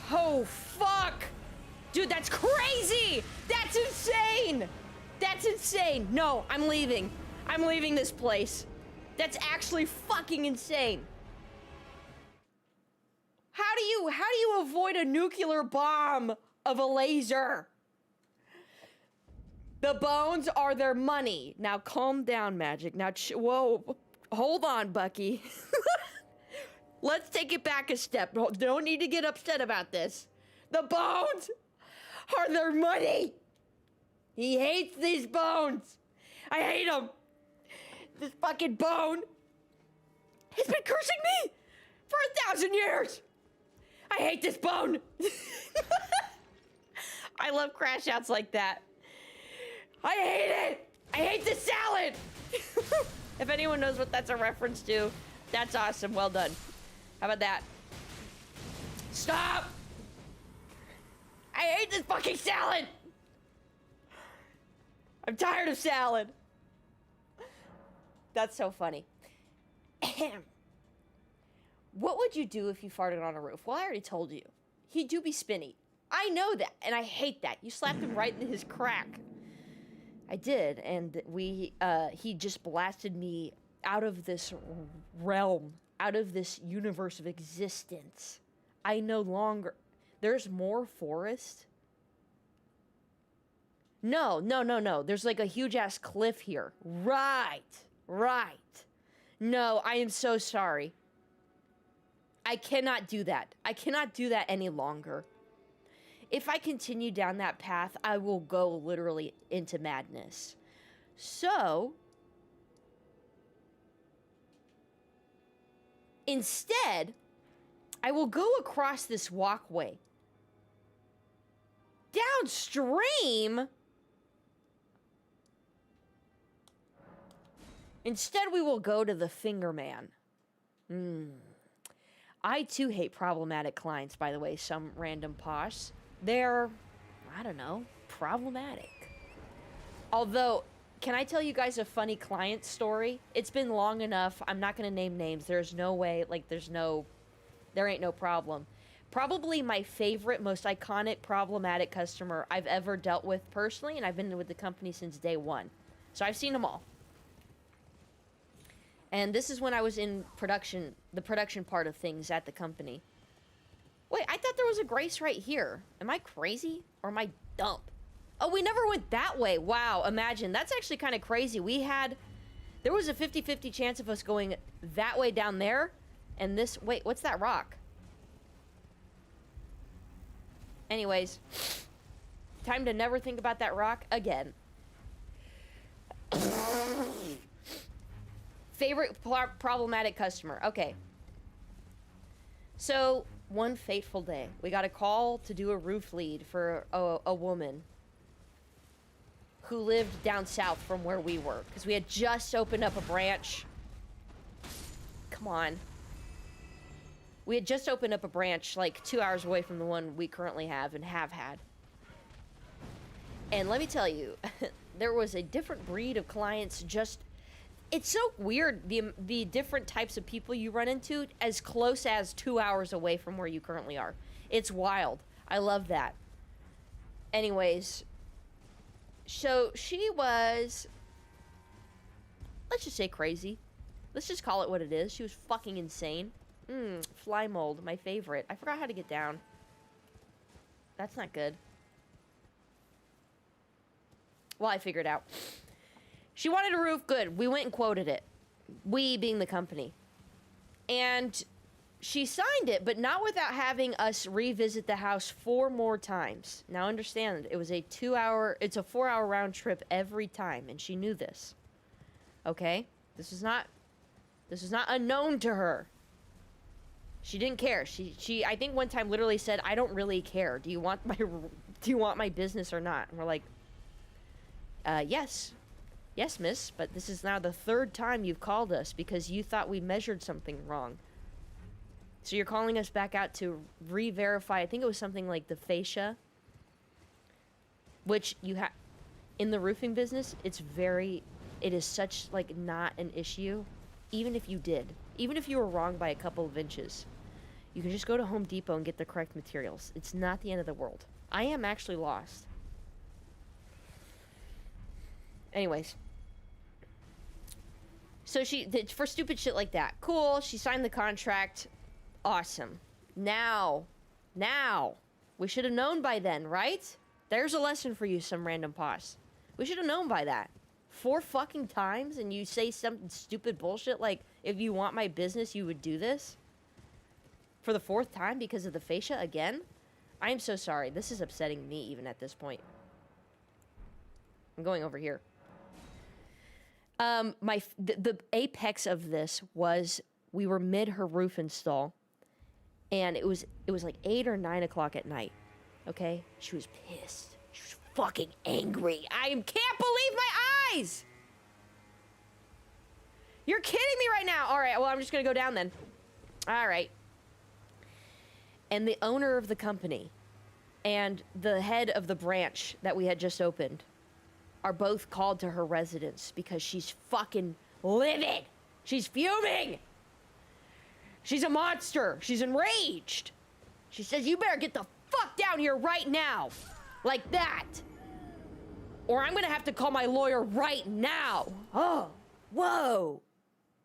Oh fuck! Dude, that's crazy! That's insane! That's insane! No, I'm leaving. I'm leaving this place. That's actually fucking insane. How do you avoid a nuclear bomb of a laser? The bones are their money. Now calm down, Magic. Now, whoa. Hold on, Bucky. Let's take it back a step. Don't need to get upset about this. The bones are their money. He hates these bones. I hate them. This fucking bone has been cursing me for 1,000 years. I hate this bone. I love crash outs like that. I hate it. I hate the salad. If anyone knows what that's a reference to, that's awesome. Well done. How about that? Stop. I hate this fucking salad. I'm tired of salad. That's so funny. What would you do if you farted on a roof? Well, I already told you. He do be spinny. I know that, and I hate that. You slapped him right in his crack. I did, and he just blasted me out of this realm, out of this universe of existence. I no longer... There's more forest? No. There's like a huge-ass cliff here. Right. No, I am so sorry. I cannot do that. I cannot do that any longer. If I continue down that path, I will go literally into madness. So, instead, I will go across this walkway. Downstream? Instead, we will go to the Finger Man. I too hate problematic clients, by the way, some random posh. They're, I don't know, problematic. Although, can I tell you guys a funny client story? It's been long enough. I'm not going to name names. There's no way, like, there ain't no problem. Probably my favorite, most iconic, problematic customer I've ever dealt with personally, and I've been with the company since day one. So I've seen them all. And this is when I was in production, the production part of things at the company. Wait, I thought there was a Grace right here. Am I crazy? Or am I dumb? Oh, we never went that way. Wow, imagine. That's actually kind of crazy. There was a 50-50 chance of us going that way down there. And this, wait, what's that rock? Anyways, time to never think about that rock again. Favorite problematic customer. Okay. So, one fateful day, we got a call to do a roof lead for a woman. who lived down south from where we were. Because we had just opened up a branch. Come on. We had just opened up a branch like 2 hours away from the one we currently have and have had. And let me tell you, there was a different breed of clients just... It's so weird, the different types of people you run into as close as 2 hours away from where you currently are. It's wild. I love that. Anyways, so she was... Let's just say crazy. Let's just call it what it is. She was fucking insane. Fly mold, my favorite. I forgot how to get down. That's not good. Well, I figured out. She wanted a roof, good. We went and quoted it. We being the company. And she signed it, but not without having us revisit the house 4 more times. Now understand, it was a 4-hour round trip every time, and she knew this. Okay? This is not unknown to her. She didn't care. She I think one time literally said, "I don't really care. Do you want my business or not?" And we're like, yes. Yes, miss, but this is now the 3rd time you've called us because you thought we measured something wrong. So you're calling us back out to re-verify. I think it was something like the fascia, which you have in the roofing business. It is such like not an issue, even if you were wrong by a couple of inches. You can just go to Home Depot and get the correct materials. It's not the end of the world. I am actually lost. Anyways. So for stupid shit like that. Cool, she signed the contract. Awesome. Now, we should have known by then, right? There's a lesson for you, some random pos. We should have known by that. 4 fucking times and you say some stupid bullshit like, if you want my business, you would do this? For the 4th time because of the fascia again? I am so sorry. This is upsetting me even at this point. I'm going over here. The apex of this was we were mid her roof install, and it was like 8 or 9 o'clock at night. Okay, she was pissed. She was fucking angry. I can't believe my eyes. You're kidding me right now. All right, well I'm just gonna go down then. All right. And the owner of the company and the head of the branch that we had just opened are both called to her residence because she's fucking livid. She's fuming. She's a monster. She's enraged. She says, "You better get the fuck down here right now." Like that. Or I'm gonna have to call my lawyer right now. Oh, whoa.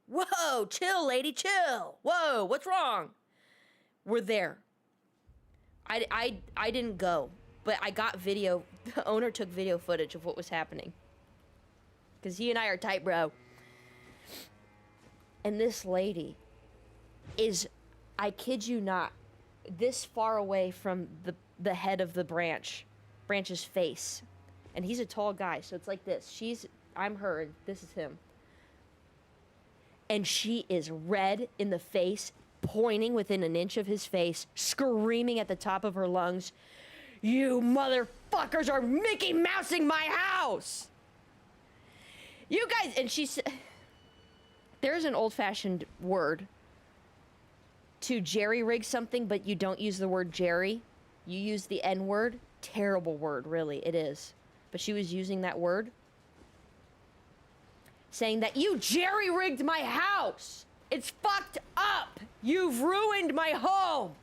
Whoa, chill, lady, chill. Whoa, what's wrong? We're there. I didn't go, but I got video. The owner took video footage of what was happening. Because he and I are tight, bro. And this lady is, I kid you not, this far away from the head of the branch's face. And he's a tall guy, so it's like this. I'm her, and this is him. And she is red in the face, pointing within an inch of his face, screaming at the top of her lungs, "You motherfuckers are Mickey Mousing my house! You guys," and she said, there's an old-fashioned word to jerry-rig something, but you don't use the word jerry. You use the N-word. Terrible word, really, it is. But she was using that word, saying that you jerry-rigged my house. It's fucked up. You've ruined my home.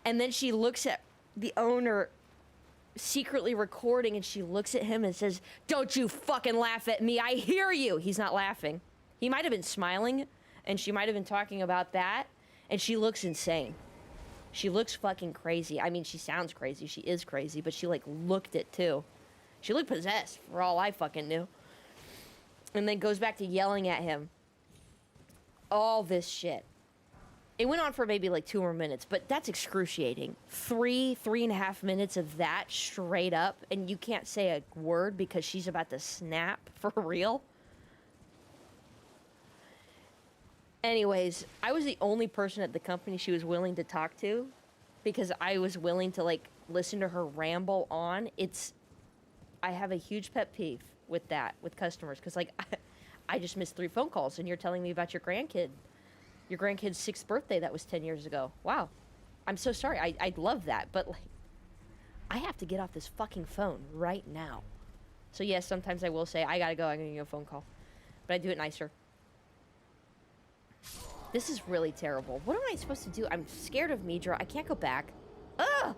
And then she looks at the owner secretly recording, and she looks at him and says, "Don't you fucking laugh at me. I hear you." He's not laughing. He might have been smiling, and she might have been talking about that, and she looks insane. She looks fucking crazy. I mean, she sounds crazy. She is crazy, but she, like, looked it, too. She looked possessed, for all I fucking knew. And then goes back to yelling at him. All this shit. It went on for maybe like 2 more minutes, but that's excruciating. 3.5 minutes of that straight up, and you can't say a word because she's about to snap for real. Anyways, I was the only person at the company she was willing to talk to because I was willing to, like, listen to her ramble on. I have a huge pet peeve with that, with customers, because, like, I just missed 3 phone calls, and you're telling me about your grandkid's 6th birthday that was 10 years ago. Wow. I'm so sorry. I'd love that, but, like, I have to get off this fucking phone right now. So, yes, sometimes I will say, I gotta go, I'm gonna get a phone call. But I do it nicer. This is really terrible. What am I supposed to do? I'm scared of Midra. I can't go back. Ugh!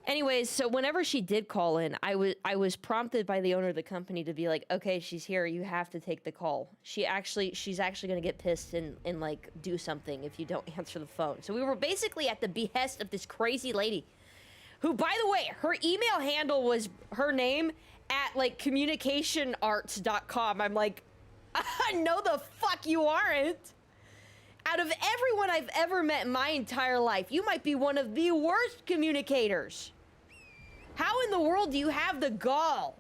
Anyways, so whenever she did call in, I was prompted by the owner of the company to be like, okay, she's here. You have to take the call. She's actually going to get pissed and, like, do something if you don't answer the phone. So we were basically at the behest of this crazy lady who, by the way, her email handle was her name at, like, communicationarts.com. I'm like, no the fuck you aren't. Out of everyone I've ever met in my entire life, you might be one of the worst communicators. How in the world do you have the gall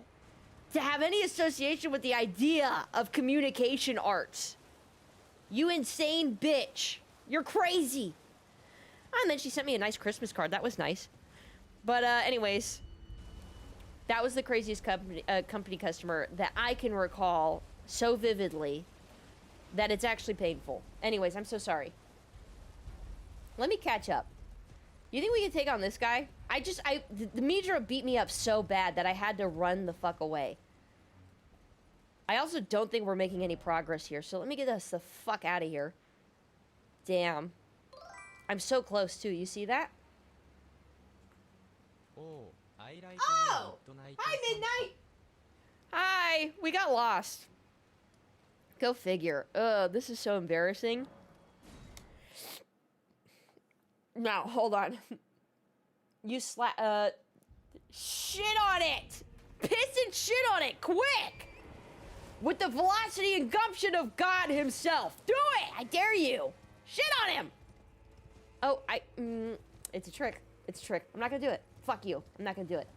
to have any association with the idea of communication arts? You insane bitch. You're crazy. And then she sent me a nice Christmas card. That was nice. But anyways, that was the craziest company customer that I can recall so vividly that it's actually painful. Anyways, I'm so sorry. Let me catch up. You think we can take on this guy? The Midra beat me up so bad that I had to run the fuck away. I also don't think we're making any progress here, so let me get us the fuck out of here. Damn. I'm so close, too. You see that? Oh! Hi, Midnight! Hi! We got lost. Go figure. This is so embarrassing. Now, hold on. You shit on it! Piss and shit on it, quick! With the velocity and gumption of God himself. Do it! I dare you! Shit on him! Oh, it's a trick. It's a trick. I'm not gonna do it. Fuck you. I'm not gonna do it.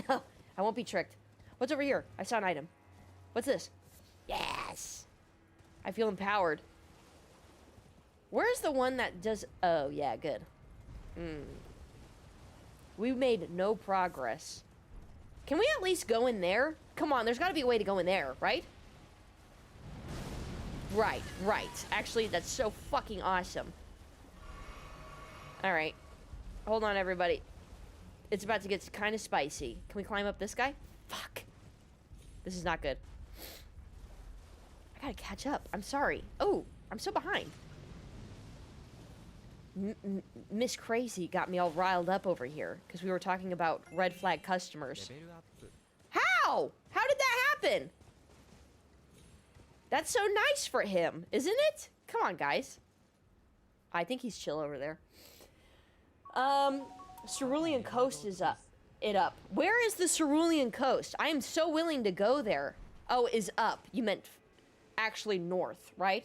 No, I won't be tricked. What's over here? I saw an item. What's this? Yes! I feel empowered. Where's the one that does... Oh, yeah, good. We made no progress. Can we at least go in there? Come on, there's got to be a way to go in there, right? Right. Actually, that's so fucking awesome. Alright. Hold on, everybody. It's about to get kind of spicy. Can we climb up this guy? Fuck. This is not good. I gotta catch up. I'm sorry. Oh, I'm so behind. Miss Crazy got me all riled up over here because we were talking about red flag customers. How? How did that happen? That's so nice for him, isn't it? Come on, guys. I think he's chill over there. Cerulean Coast is up. Where is the Cerulean Coast? I am so willing to go there. Oh, is up. You meant actually north, right?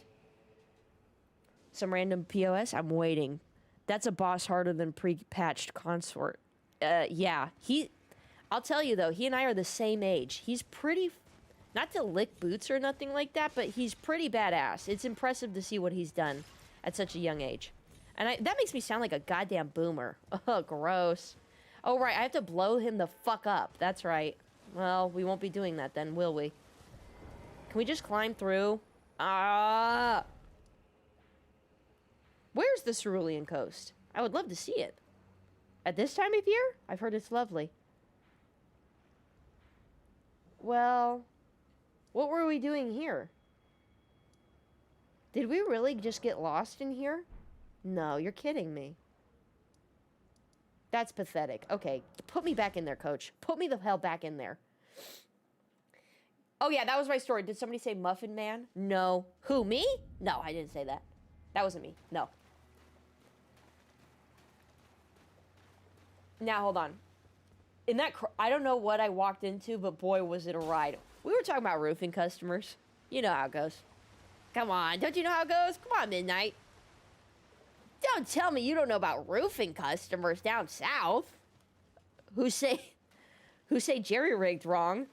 Some random POS? I'm waiting. That's a boss harder than pre-patched consort. Yeah. I'll tell you, though, he and I are the same age. He's pretty... Not to lick boots or nothing like that, but he's pretty badass. It's impressive to see what he's done at such a young age. And that makes me sound like a goddamn boomer. Oh, gross. Oh, right, I have to blow him the fuck up. That's right. Well, we won't be doing that then, will we? Can we just climb through? Ah! Where's the Cerulean Coast? I would love to see it. At this time of year? I've heard it's lovely. Well, what were we doing here? Did we really just get lost in here? No, you're kidding me. That's pathetic. Okay, put me back in there, coach. Put me the hell back in there. Oh, yeah, that was my story. Did somebody say Muffin Man? No. Who, me? No, I didn't say that. That wasn't me. No. Now, hold on. In that... I don't know what I walked into, but boy, was it a ride. We were talking about roofing customers. You know how it goes. Come on. Don't you know how it goes? Come on, Midnight. Don't tell me you don't know about roofing customers down south. Who say jerry-rigged wrong.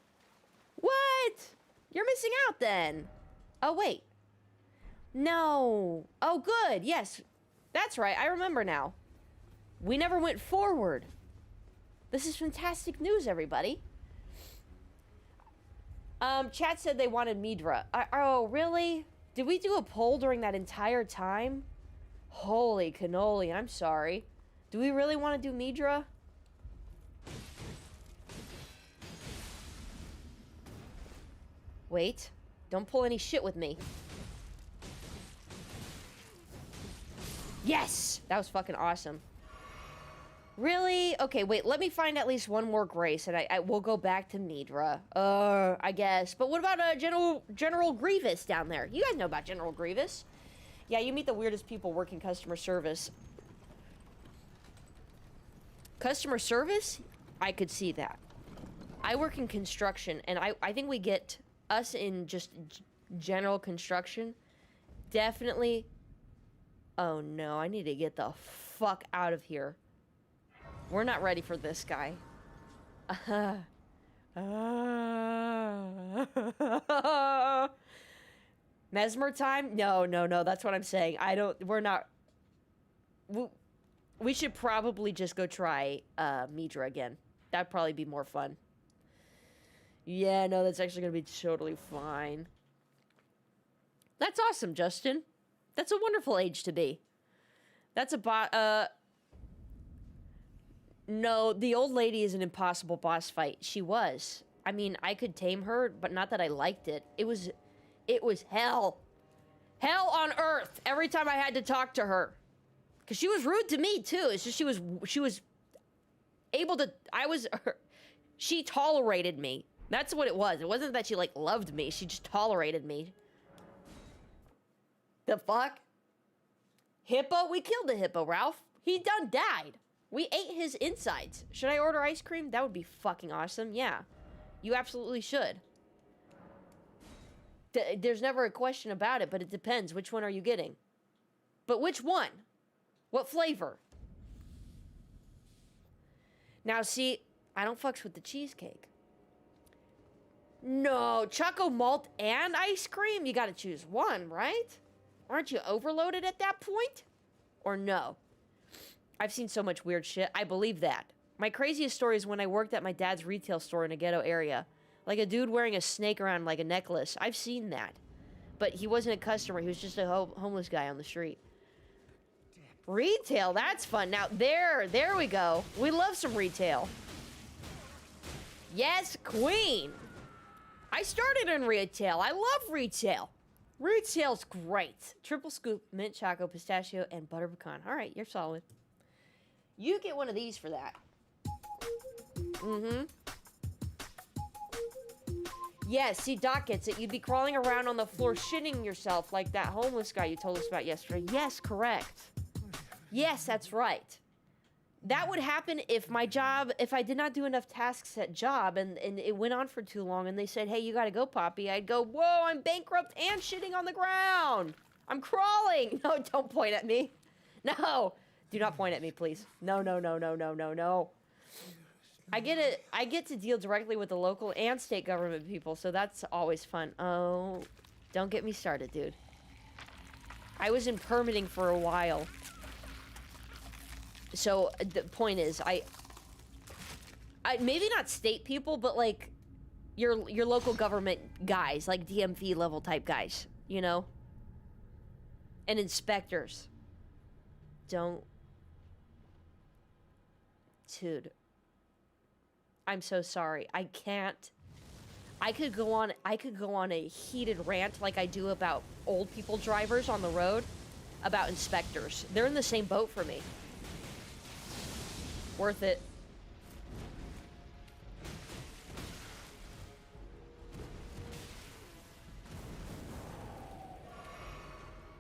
What? You're missing out then. Oh, wait. No. Oh, good. Yes. That's right. I remember now. We never went forward. This is fantastic news, everybody. Chat said they wanted Midra. Oh, really? Did we do a poll during that entire time? Holy cannoli, I'm sorry. Do we really want to do Midra? Wait. Don't pull any shit with me. Yes! That was fucking awesome. Really? Okay, wait, let me find at least one more grace, and I will go back to Midra. I guess. But what about General Grievous down there? You guys know about General Grievous. Yeah, you meet the weirdest people working customer service. Customer service? I could see that. I work in construction, and I think we get us in just general construction. Definitely. Oh no, I need to get the fuck out of here. We're not ready for this guy. Mesmer time? No, that's what I'm saying. We're not... We should probably just go try Midra again. That'd probably be more fun. Yeah, no, that's actually gonna be totally fine. That's awesome, Justin. That's a wonderful age to be. That's a No, the old lady is an impossible boss fight. She was. I mean, I could tame her, but not that I liked it. It was hell. Hell on earth every time I had to talk to her. Because she was rude to me, too. It's just she was able to... She tolerated me. That's what it was. It wasn't that she, like, loved me. She just tolerated me. The fuck? Hippo? We killed the hippo, Ralph. He done died. We ate his insides. Should I order ice cream? That would be fucking awesome. Yeah. You absolutely should. There's never a question about it, but it depends. Which one are you getting? But which one? What flavor? Now, see, I don't fucks with the cheesecake. No, Choco Malt and ice cream? You gotta choose one, right? Aren't you overloaded at that point? Or no? I've seen so much weird shit. I believe that. My craziest story is when I worked at my dad's retail store in a ghetto area. Like a dude wearing a snake around like a necklace. I've seen that. But he wasn't a customer. He was just a homeless guy on the street. Retail, that's fun. Now, there we go. We love some retail. Yes, queen. I started in retail. I love retail. Retail's great. Triple scoop, mint choco, pistachio, and butter pecan. All right, you're solid. You get one of these for that. Mm-hmm. Yeah, see, Doc gets it. You'd be crawling around on the floor shitting yourself like that homeless guy you told us about yesterday. Yes, correct. Yes, that's right. That would happen if I did not do enough tasks at job and it went on for too long and they said, hey, you gotta go, Poppy. I'd go, whoa, I'm bankrupt and shitting on the ground. I'm crawling. No, don't point at me. No, do not point at me, please. No. I get to deal directly with the local and state government people, so that's always fun. Oh, don't get me started, dude. I was in permitting for a while. So the point is, I maybe not state people, but like your local government guys, like DMV level type guys, you know, and inspectors. Don't, dude. I'm so sorry. I can't. I could go on a heated rant like I do about old people drivers on the road, about inspectors. They're in the same boat for me. Worth it.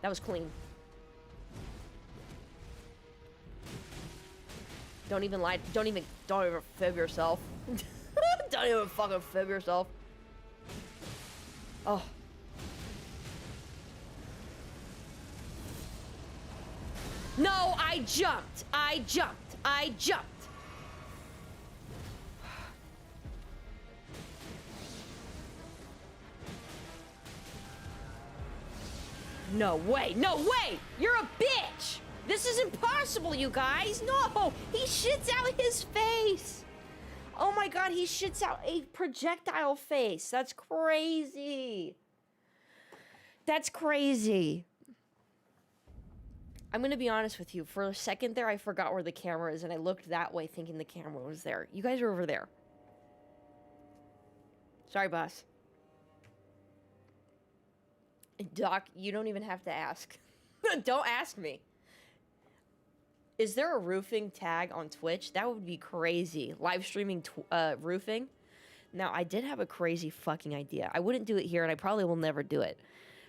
That was clean. Don't even lie. Don't even fib yourself. Don't even fucking fib yourself. Oh. No, I jumped. No way. You're a bitch. This is impossible, you guys. No, he shits out his face. Oh my god, he shits out a projectile face. That's crazy. That's crazy. I'm gonna be honest with you. For a second there, I forgot where the camera is, and I looked that way thinking the camera was there. You guys are over there. Sorry, boss. Doc, you don't even have to ask. Don't ask me. Is there a roofing tag on Twitch? That would be crazy. Live streaming roofing. Now, I did have a crazy fucking idea. I wouldn't do it here, and I probably will never do it.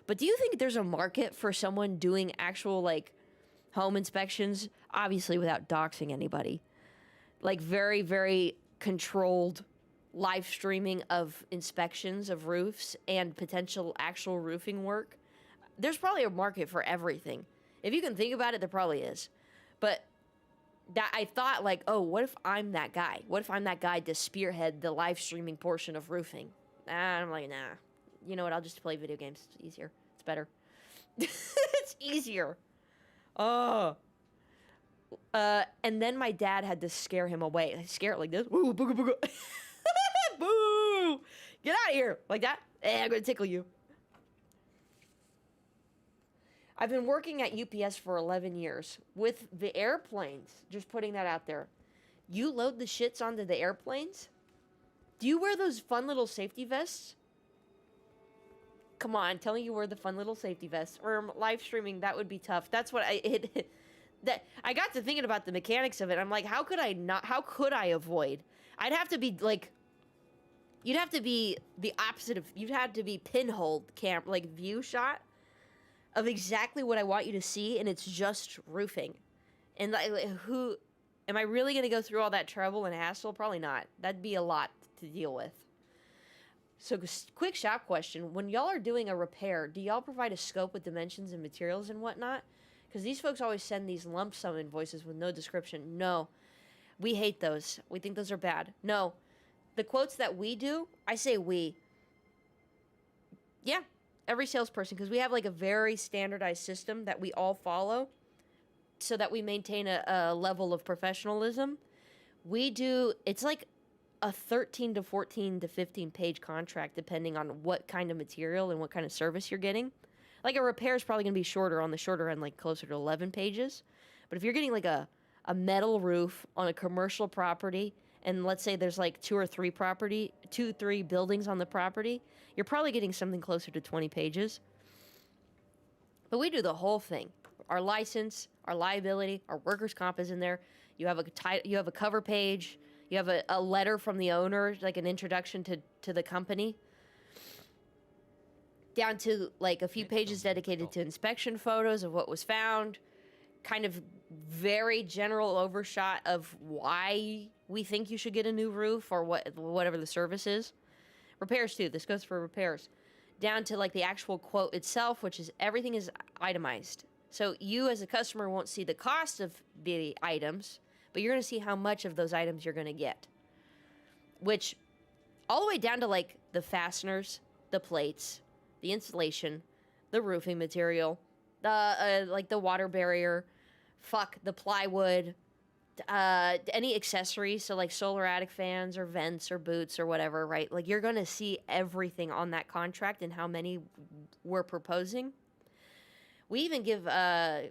But do you think there's a market for someone doing actual, like, home inspections? Obviously, without doxing anybody. Like, very, very controlled live streaming of inspections of roofs and potential actual roofing work. There's probably a market for everything. If you can think about it, there probably is. But that I thought, like, oh, what if I'm that guy? What if I'm that guy to spearhead the live streaming portion of roofing? I'm like, nah. You know what? I'll just play video games. It's easier. It's better. It's easier. Oh. And then my dad had to scare him away. I scare it like this. Woo, booga, booga. Boo! Get out of here. Like that. I'm going to tickle you. I've been working at UPS for 11 years. With the airplanes, just putting that out there. You load the shits onto the airplanes? Do you wear those fun little safety vests? Come on, tell me you wear the fun little safety vests. Or live streaming, that would be tough. That's what I got to thinking about the mechanics of it. I'm like, how could I avoid? I'd have to be like, you'd have to be the opposite of, you'd have to be pinhole cam, like view shot of exactly what I want you to see, and it's just roofing. And like, who, am I really going to go through all that trouble and hassle? Probably not. That'd be a lot to deal with. So, quick shop question. When y'all are doing a repair, do y'all provide a scope with dimensions and materials and whatnot? Because these folks always send these lump sum invoices with no description. No. We hate those. We think those are bad. No. The quotes that we do, I say we. Yeah. Every salesperson, because we have like a very standardized system that we all follow so that we maintain a level of professionalism. We do, it's like a 13 to 14 to 15 page contract depending on what kind of material and what kind of service you're getting. Like a repair is probably going to be shorter, on the shorter end, like closer to 11 pages. But if you're getting like a metal roof on a commercial property, and let's say there's like 2 or 3 buildings on the property, you're probably getting something closer to 20 pages. But we do the whole thing. Our license, our liability, our workers' comp is in there. You have a cover page. You have a letter from the owner, like an introduction to the company. Down to like a few pages dedicated to inspection photos of what was found. Kind of very general overshot of why we think you should get a new roof or whatever the service is. Repairs too. This goes for repairs. Down to like the actual quote itself, which is everything is itemized. So you as a customer won't see the cost of the items, but you're going to see how much of those items you're going to get. Which all the way down to like the fasteners, the plates, the insulation, the roofing material, like the water barrier, the plywood, any accessories, so like solar attic fans or vents or boots or whatever, right? Like you're gonna see everything on that contract and how many we're proposing. We even give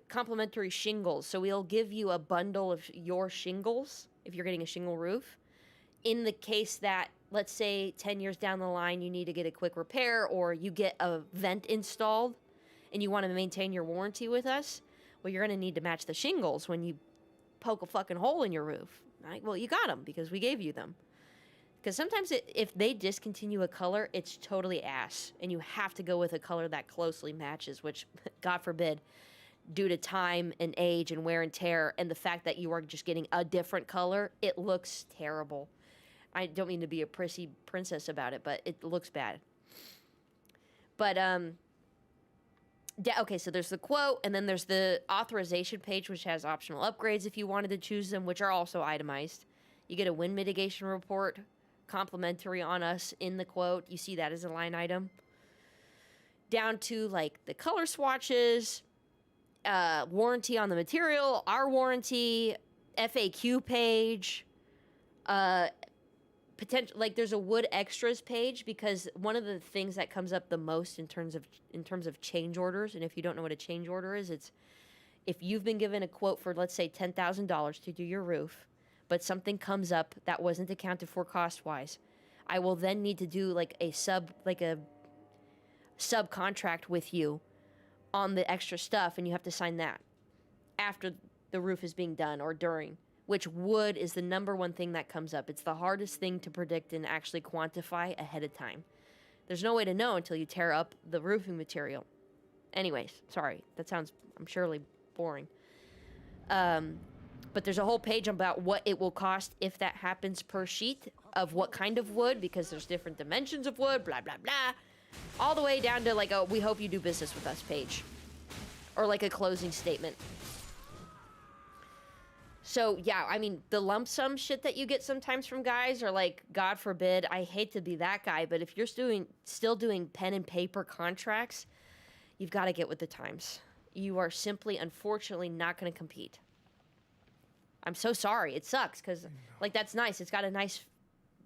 complimentary shingles, so we'll give you a bundle of your shingles if you're getting a shingle roof. In the case that, let's say 10 years down the line, you need to get a quick repair or you get a vent installed and you want to maintain your warranty with us, well, you're going to need to match the shingles when you poke a fucking hole in your roof. Right? Well, you got them because we gave you them. Because sometimes if they discontinue a color, it's totally ass. And you have to go with a color that closely matches, which, God forbid, due to time and age and wear and tear and the fact that you are just getting a different color, it looks terrible. I don't mean to be a prissy princess about it, but it looks bad. But, okay, so there's the quote, and then there's the authorization page, which has optional upgrades if you wanted to choose them, which are also itemized. You get a wind mitigation report, complimentary on us in the quote. You see that as a line item. Down to, like, the color swatches, warranty on the material, our warranty, FAQ page, potential, like there's a wood extras page, because one of the things that comes up the most in terms of change orders, and if you don't know what a change order is, it's if you've been given a quote for, let's say, $10,000 to do your roof, but something comes up that wasn't accounted for cost-wise, I will then need to do like a subcontract with you on the extra stuff, and you have to sign that after the roof is being done or during, which wood is the number one thing that comes up. It's the hardest thing to predict and actually quantify ahead of time. There's no way to know until you tear up the roofing material. Anyways, sorry, that sounds, I'm surely boring. But there's a whole page about what it will cost if that happens per sheet of what kind of wood, because there's different dimensions of wood, blah, blah, blah. All the way down to like a "we hope you do business with us" page. Or like a closing statement. So, yeah, I mean, the lump sum shit that you get sometimes from guys are like, God forbid, I hate to be that guy, but if you're still doing pen and paper contracts, you've got to get with the times. You are simply, unfortunately, not going to compete. I'm so sorry. It sucks because, like, that's nice. It's got a nice,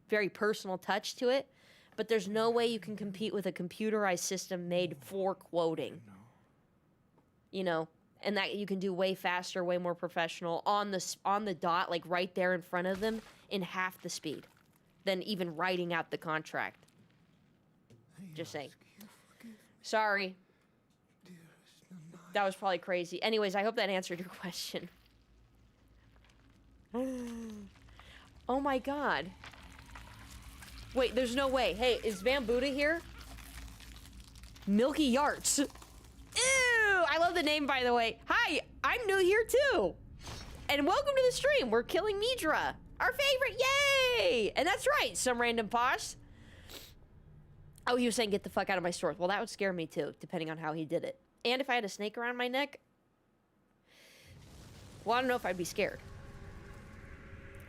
very personal touch to it, but there's no way you can compete with a computerized system made for quoting. You know? And that you can do way faster, way more professional, on the dot, like right there in front of them, in half the speed than even writing out the contract. Just saying. Sorry. That was probably crazy. Anyways, I hope that answered your question. Oh my god. Wait, there's no way. Hey, is Van Buddha here? Milky Yarts. Ew! I love the name, by the way. Hi, I'm new here too. And welcome to the stream. We're killing Midra. Our favorite, yay! And that's right, some random boss. Oh, he was saying get the fuck out of my store. Well, that would scare me too, depending on how he did it. And if I had a snake around my neck, well, I don't know if I'd be scared.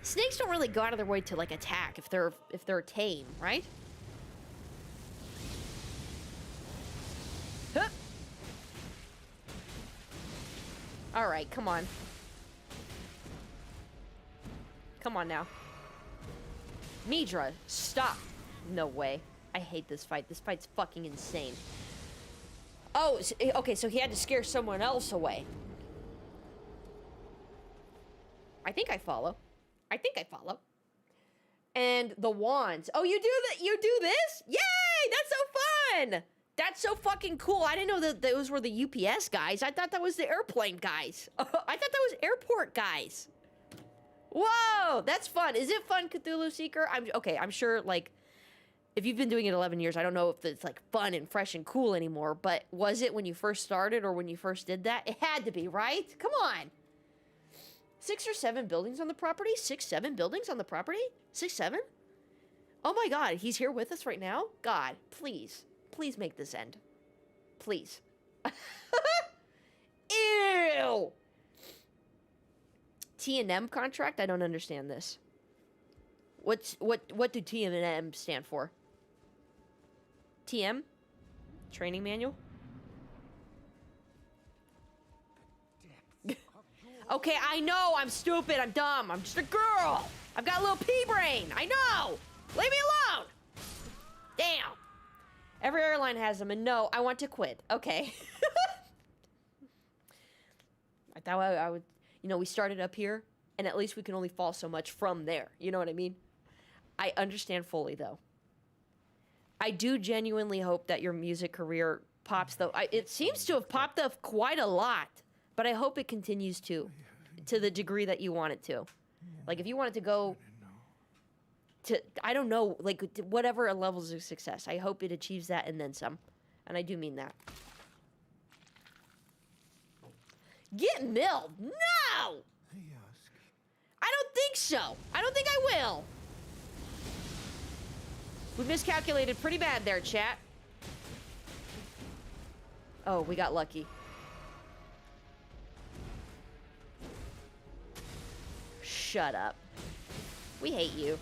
Snakes don't really go out of their way to like attack if they're tame, right? Huh. All right, come on. Come on now. Midra, stop. No way. I hate this fight. This fight's fucking insane. Oh, okay, so he had to scare someone else away. I think I follow. I think I follow. And the wands. Oh, you do that? You do this? Yay! That's so fun! That's so fucking cool. I didn't know that those were the UPS guys. I thought that was the airplane guys. I thought that was airport guys. Whoa, that's fun. Is it fun, Cthulhu Seeker? I'm sure, like, if you've been doing it 11 years, I don't know if it's, like, fun and fresh and cool anymore, but was it when you first started or when you first did that? It had to be, right? Come on. 6 or 7 buildings on the property? 6, 7 buildings on the property? 6, 7? Oh my god, he's here with us right now? God, please. Please make this end. Please. Ew! T&M contract? I don't understand this. What do T&M stand for? TM? Training manual? Okay, I know, I'm stupid, I'm dumb, I'm just a girl. I've got a little pea brain, I know. Leave me alone. Damn. Every airline has them, and no, I want to quit. Okay. I thought I would, you know, we started up here, and at least we can only fall so much from there. You know what I mean? I understand fully, though. I do genuinely hope that your music career pops, though. It seems to have popped up quite a lot, but I hope it continues to the degree that you want it to. Like, if you want it to go to, I don't know, like, whatever levels of success, I hope it achieves that and then some. And I do mean that. Get milled? No! I don't think so. I don't think I will. We miscalculated pretty bad there, chat. Oh, we got lucky. Shut up. We hate you.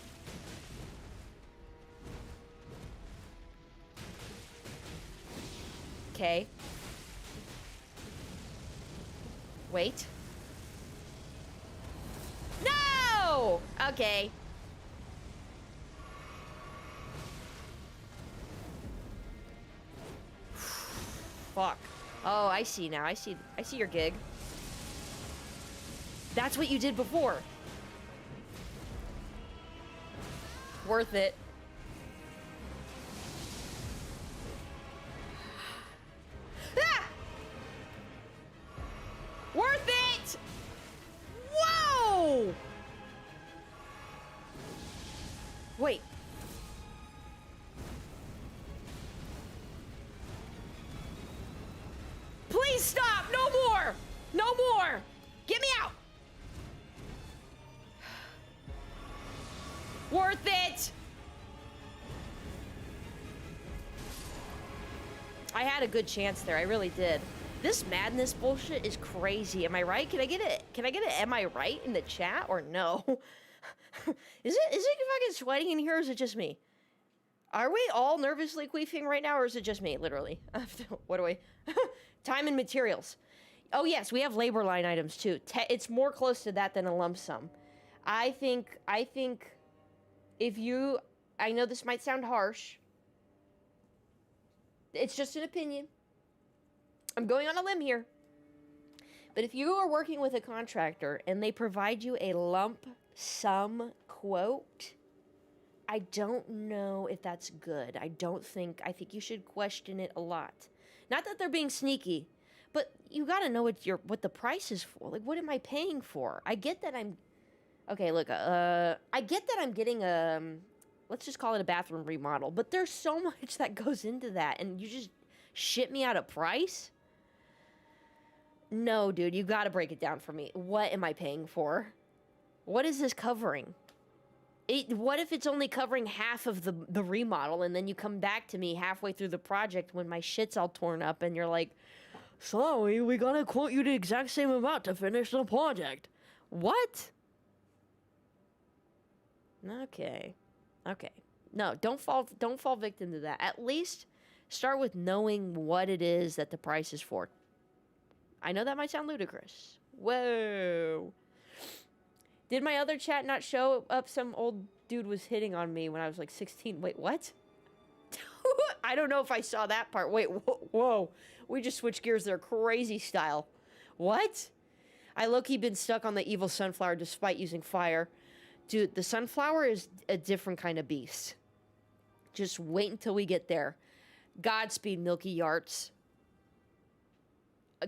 Okay. Wait. No! Okay. fuck. Oh, I see now. I see your gig. That's what you did before. Worth it. Ah! Worth it! Whoa! Wait. Please stop! No more! No more! Get me out! Worth it! I had a good chance there. I really did. This madness bullshit is crazy. Am I right? Can I get it? Can I get it? Am I right in the chat or no? Is it fucking sweating in here or is it just me? Are we all nervously queefing right now or is it just me, literally? What do I... Time and materials. Oh yes, we have labor line items too. It's more close to that than a lump sum. I think if you... I know this might sound harsh. It's just an opinion. I'm going on a limb here. But if you are working with a contractor and they provide you a lump sum quote, I don't know if that's good. I think you should question it a lot. Not that they're being sneaky, but you gotta know what the price is for. Like, what am I paying for? I get that I'm... Okay, look, I get that I'm getting a... Let's just call it a bathroom remodel, but there's so much that goes into that, and you just shit me out a price? No, dude, you gotta break it down for me. What am I paying for? What is this covering? What if it's only covering half of the remodel, and then you come back to me halfway through the project when my shit's all torn up, and you're like, sorry, we gotta quote you the exact same amount to finish the project. What? Okay. Okay. No, don't fall victim to that. At least start with knowing what it is that the price is for. I know that might sound ludicrous. Whoa. Did my other chat not show up some old dude was hitting on me when I was like 16? Wait, what? I don't know if I saw that part. Wait, whoa. We just switched gears there, crazy style. What? I low-key been stuck on the evil sunflower despite using fire. Dude, the sunflower is a different kind of beast. Just wait until we get there. Godspeed, Milky Yarts.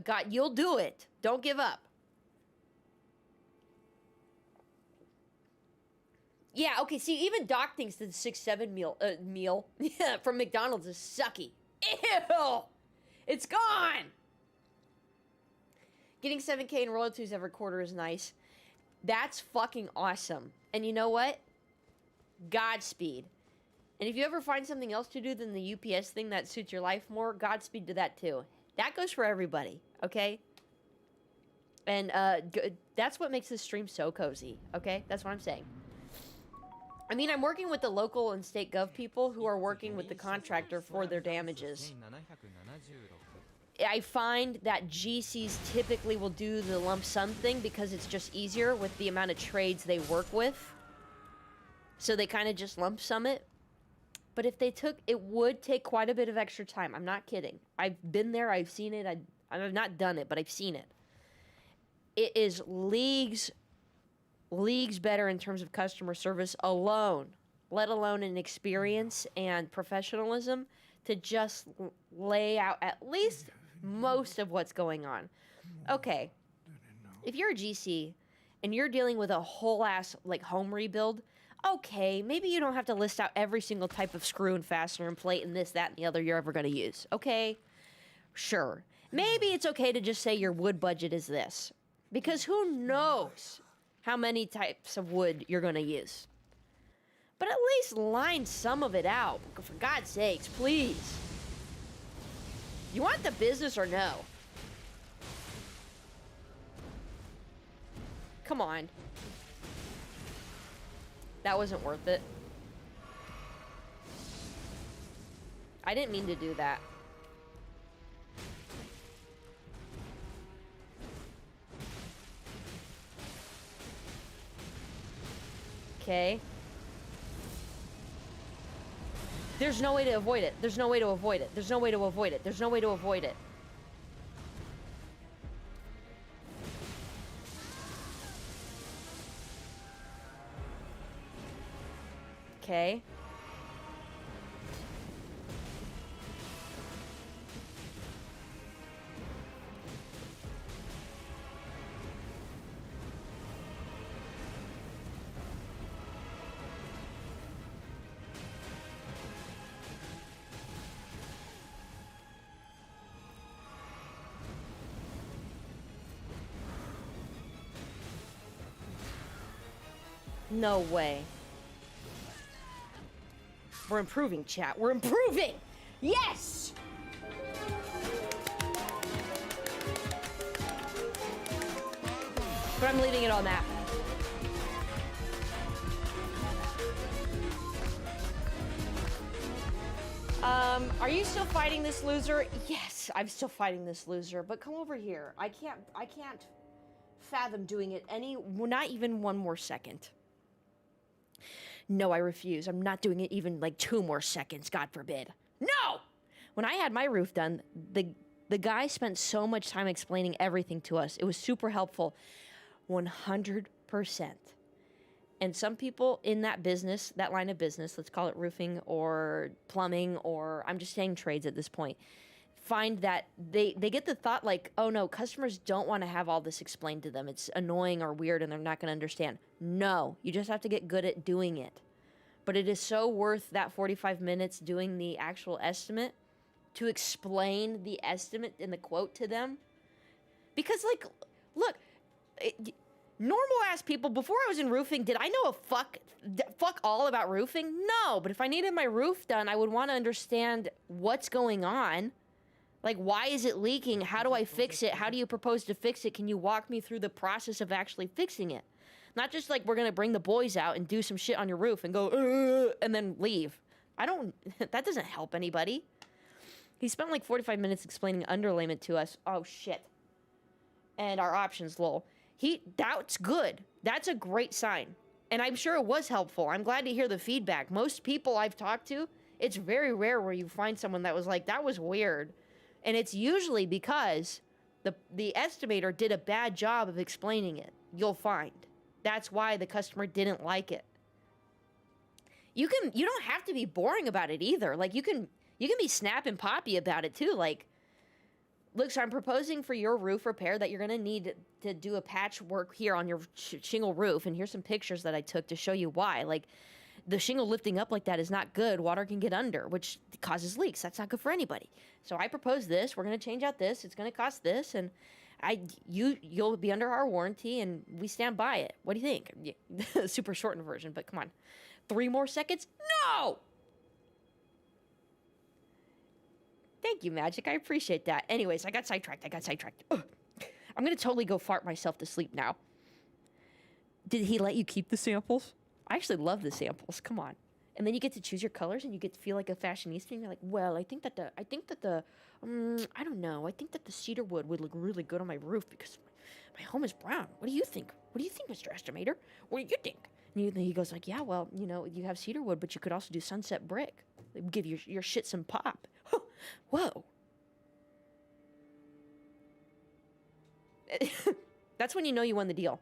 God, you'll do it. Don't give up. Yeah, okay, see, even Doc thinks that the 6-7 meal yeah, from McDonald's is sucky. Ew! It's gone! Getting 7K in royalties every quarter is nice. That's fucking awesome. And you know what? Godspeed. And if you ever find something else to do than the UPS thing that suits your life more, Godspeed to that too. That goes for everybody, okay? And that's what makes this stream so cozy, okay? That's what I'm saying. I mean, I'm working with the local and state gov people who are working with the contractor for their damages. I find that GCs typically will do the lump sum thing because it's just easier with the amount of trades they work with. So they kind of just lump sum it. But if they took, it would take quite a bit of extra time. I'm not kidding. I've been there. I've seen it. I've not done it, but I've seen it. It is leagues better in terms of customer service alone, let alone in experience and professionalism, to just lay out at least most of what's going on. Okay, if you're a GC and you're dealing with a whole ass like home rebuild, okay, maybe you don't have to list out every single type of screw and fastener and plate and this, that, and the other you're ever going to use. Okay, sure. Maybe it's okay to just say your wood budget is this, because who knows how many types of wood you're going to use. But at least line some of it out, for God's sakes, please. You want the business or no? Come on. That wasn't worth it. I didn't mean to do that. Okay. There's no way to avoid it. There's no way to avoid it. There's no way to avoid it. There's no way to avoid it. Okay. No way. We're improving, chat. We're improving! Yes! But I'm leaving it on that. Are you still fighting this loser? Yes, I'm still fighting this loser, but come over here. I can't fathom doing it not even one more second. No, I refuse. I'm not doing it even like 2 more seconds, God forbid. No! When I had my roof done, the guy spent so much time explaining everything to us. It was super helpful. 100%. And some people in that business, that line of business, let's call it roofing or plumbing, or I'm just saying trades at this point, find that they get the thought like, oh no, customers don't want to have all this explained to them. It's annoying or weird and they're not going to understand. No, you just have to get good at doing it. But it is so worth that 45 minutes doing the actual estimate to explain the estimate in the quote to them. Because, like, look, normal ass people, before I was in roofing, did I know a fuck all about roofing? No, but if I needed my roof done, I would want to understand what's going on. Like, why is it leaking? How do I fix it? How do you propose to fix it? Can you walk me through the process of actually fixing it? Not just like, we're going to bring the boys out and do some shit on your roof and go, and then leave. That doesn't help anybody. He spent like 45 minutes explaining underlayment to us. Oh, shit. And our options, lol. That's good. That's a great sign. And I'm sure it was helpful. I'm glad to hear the feedback. Most people I've talked to, it's very rare where you find someone that was like, that was weird. And it's usually because the estimator did a bad job of explaining it. You'll find. That's why the customer didn't like it. You don't have to be boring about it either. Like, you can be snap and poppy about it too. Like, look, so I'm proposing for your roof repair that you're going to need to do a patchwork here on your shingle roof. And here's some pictures that I took to show you why. Like, the shingle lifting up like that is not good. Water can get under, which causes leaks. That's not good for anybody. So I propose this. We're going to change out this. It's going to cost this. And you'll be under our warranty, and we stand by it. What do you think? Super shortened version, but come on. 3 more seconds? No! Thank you, Magic. I appreciate that. Anyways, I got sidetracked. Ugh. I'm going to totally go fart myself to sleep now. Did he let you keep the samples? I actually love the samples. Come on. And then you get to choose your colors, and you get to feel like a fashionista, and you're like, well, I think that the I don't know. I think that the cedar wood would look really good on my roof because my home is brown. What do you think? What do you think, Mr. Estimator? What do you think? And he goes like, yeah, well, you have cedar wood, but you could also do sunset brick. It would give your shit some pop. Whoa. That's when you know you won the deal.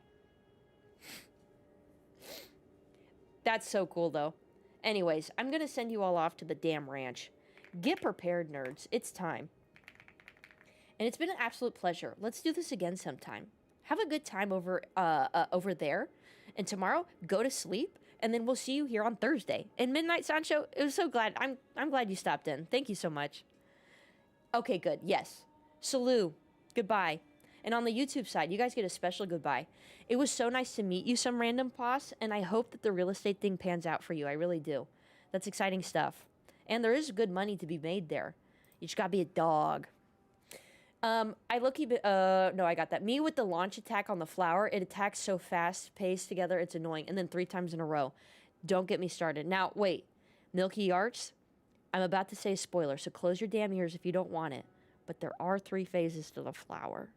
That's so cool, though. Anyways, I'm going to send you all off to the damn ranch. Get prepared, nerds. It's time. And it's been an absolute pleasure. Let's do this again sometime. Have a good time over there. And tomorrow, go to sleep. And then we'll see you here on Thursday. And Midnight Sancho, it was so glad. I'm glad you stopped in. Thank you so much. Okay, good. Yes. Salute. Goodbye. And on the YouTube side, you guys get a special goodbye. It was so nice to meet you, some random poss, and I hope that the real estate thing pans out for you. I really do. That's exciting stuff. And there is good money to be made there. You just gotta be a dog. I got that. Me with the launch attack on the flower, it attacks so fast, paced together, it's annoying. And then 3 times in a row. Don't get me started. Now, wait. Milky Arts, I'm about to say a spoiler, so close your damn ears if you don't want it. But there are 3 phases to the flower.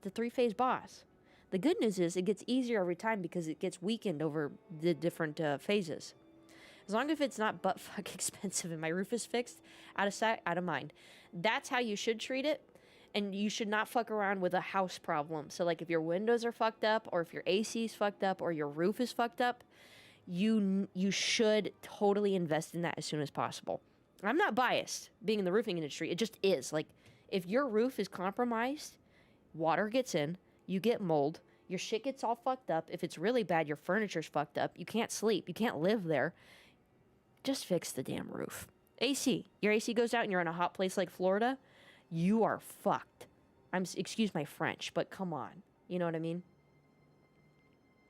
The 3-phase boss. The good news is it gets easier every time because it gets weakened over the different phases. As long as it's not butt-fuck expensive and my roof is fixed, out of sight, out of mind. That's how you should treat it. And you should not fuck around with a house problem. So, like, if your windows are fucked up, or if your AC is fucked up, or your roof is fucked up, you should totally invest in that as soon as possible. I'm not biased being in the roofing industry. It just is. Like, if your roof is compromised, water gets in, you get mold, your shit gets all fucked up. If it's really bad, your furniture's fucked up. You can't sleep. You can't live there. Just fix the damn roof. AC. Your AC goes out and you're in a hot place like Florida, you are fucked. Excuse my French, but come on. You know what I mean?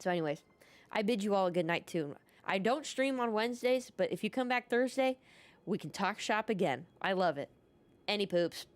So anyways, I bid you all a good night too. I don't stream on Wednesdays, but if you come back Thursday, we can talk shop again. I love it. Any poops.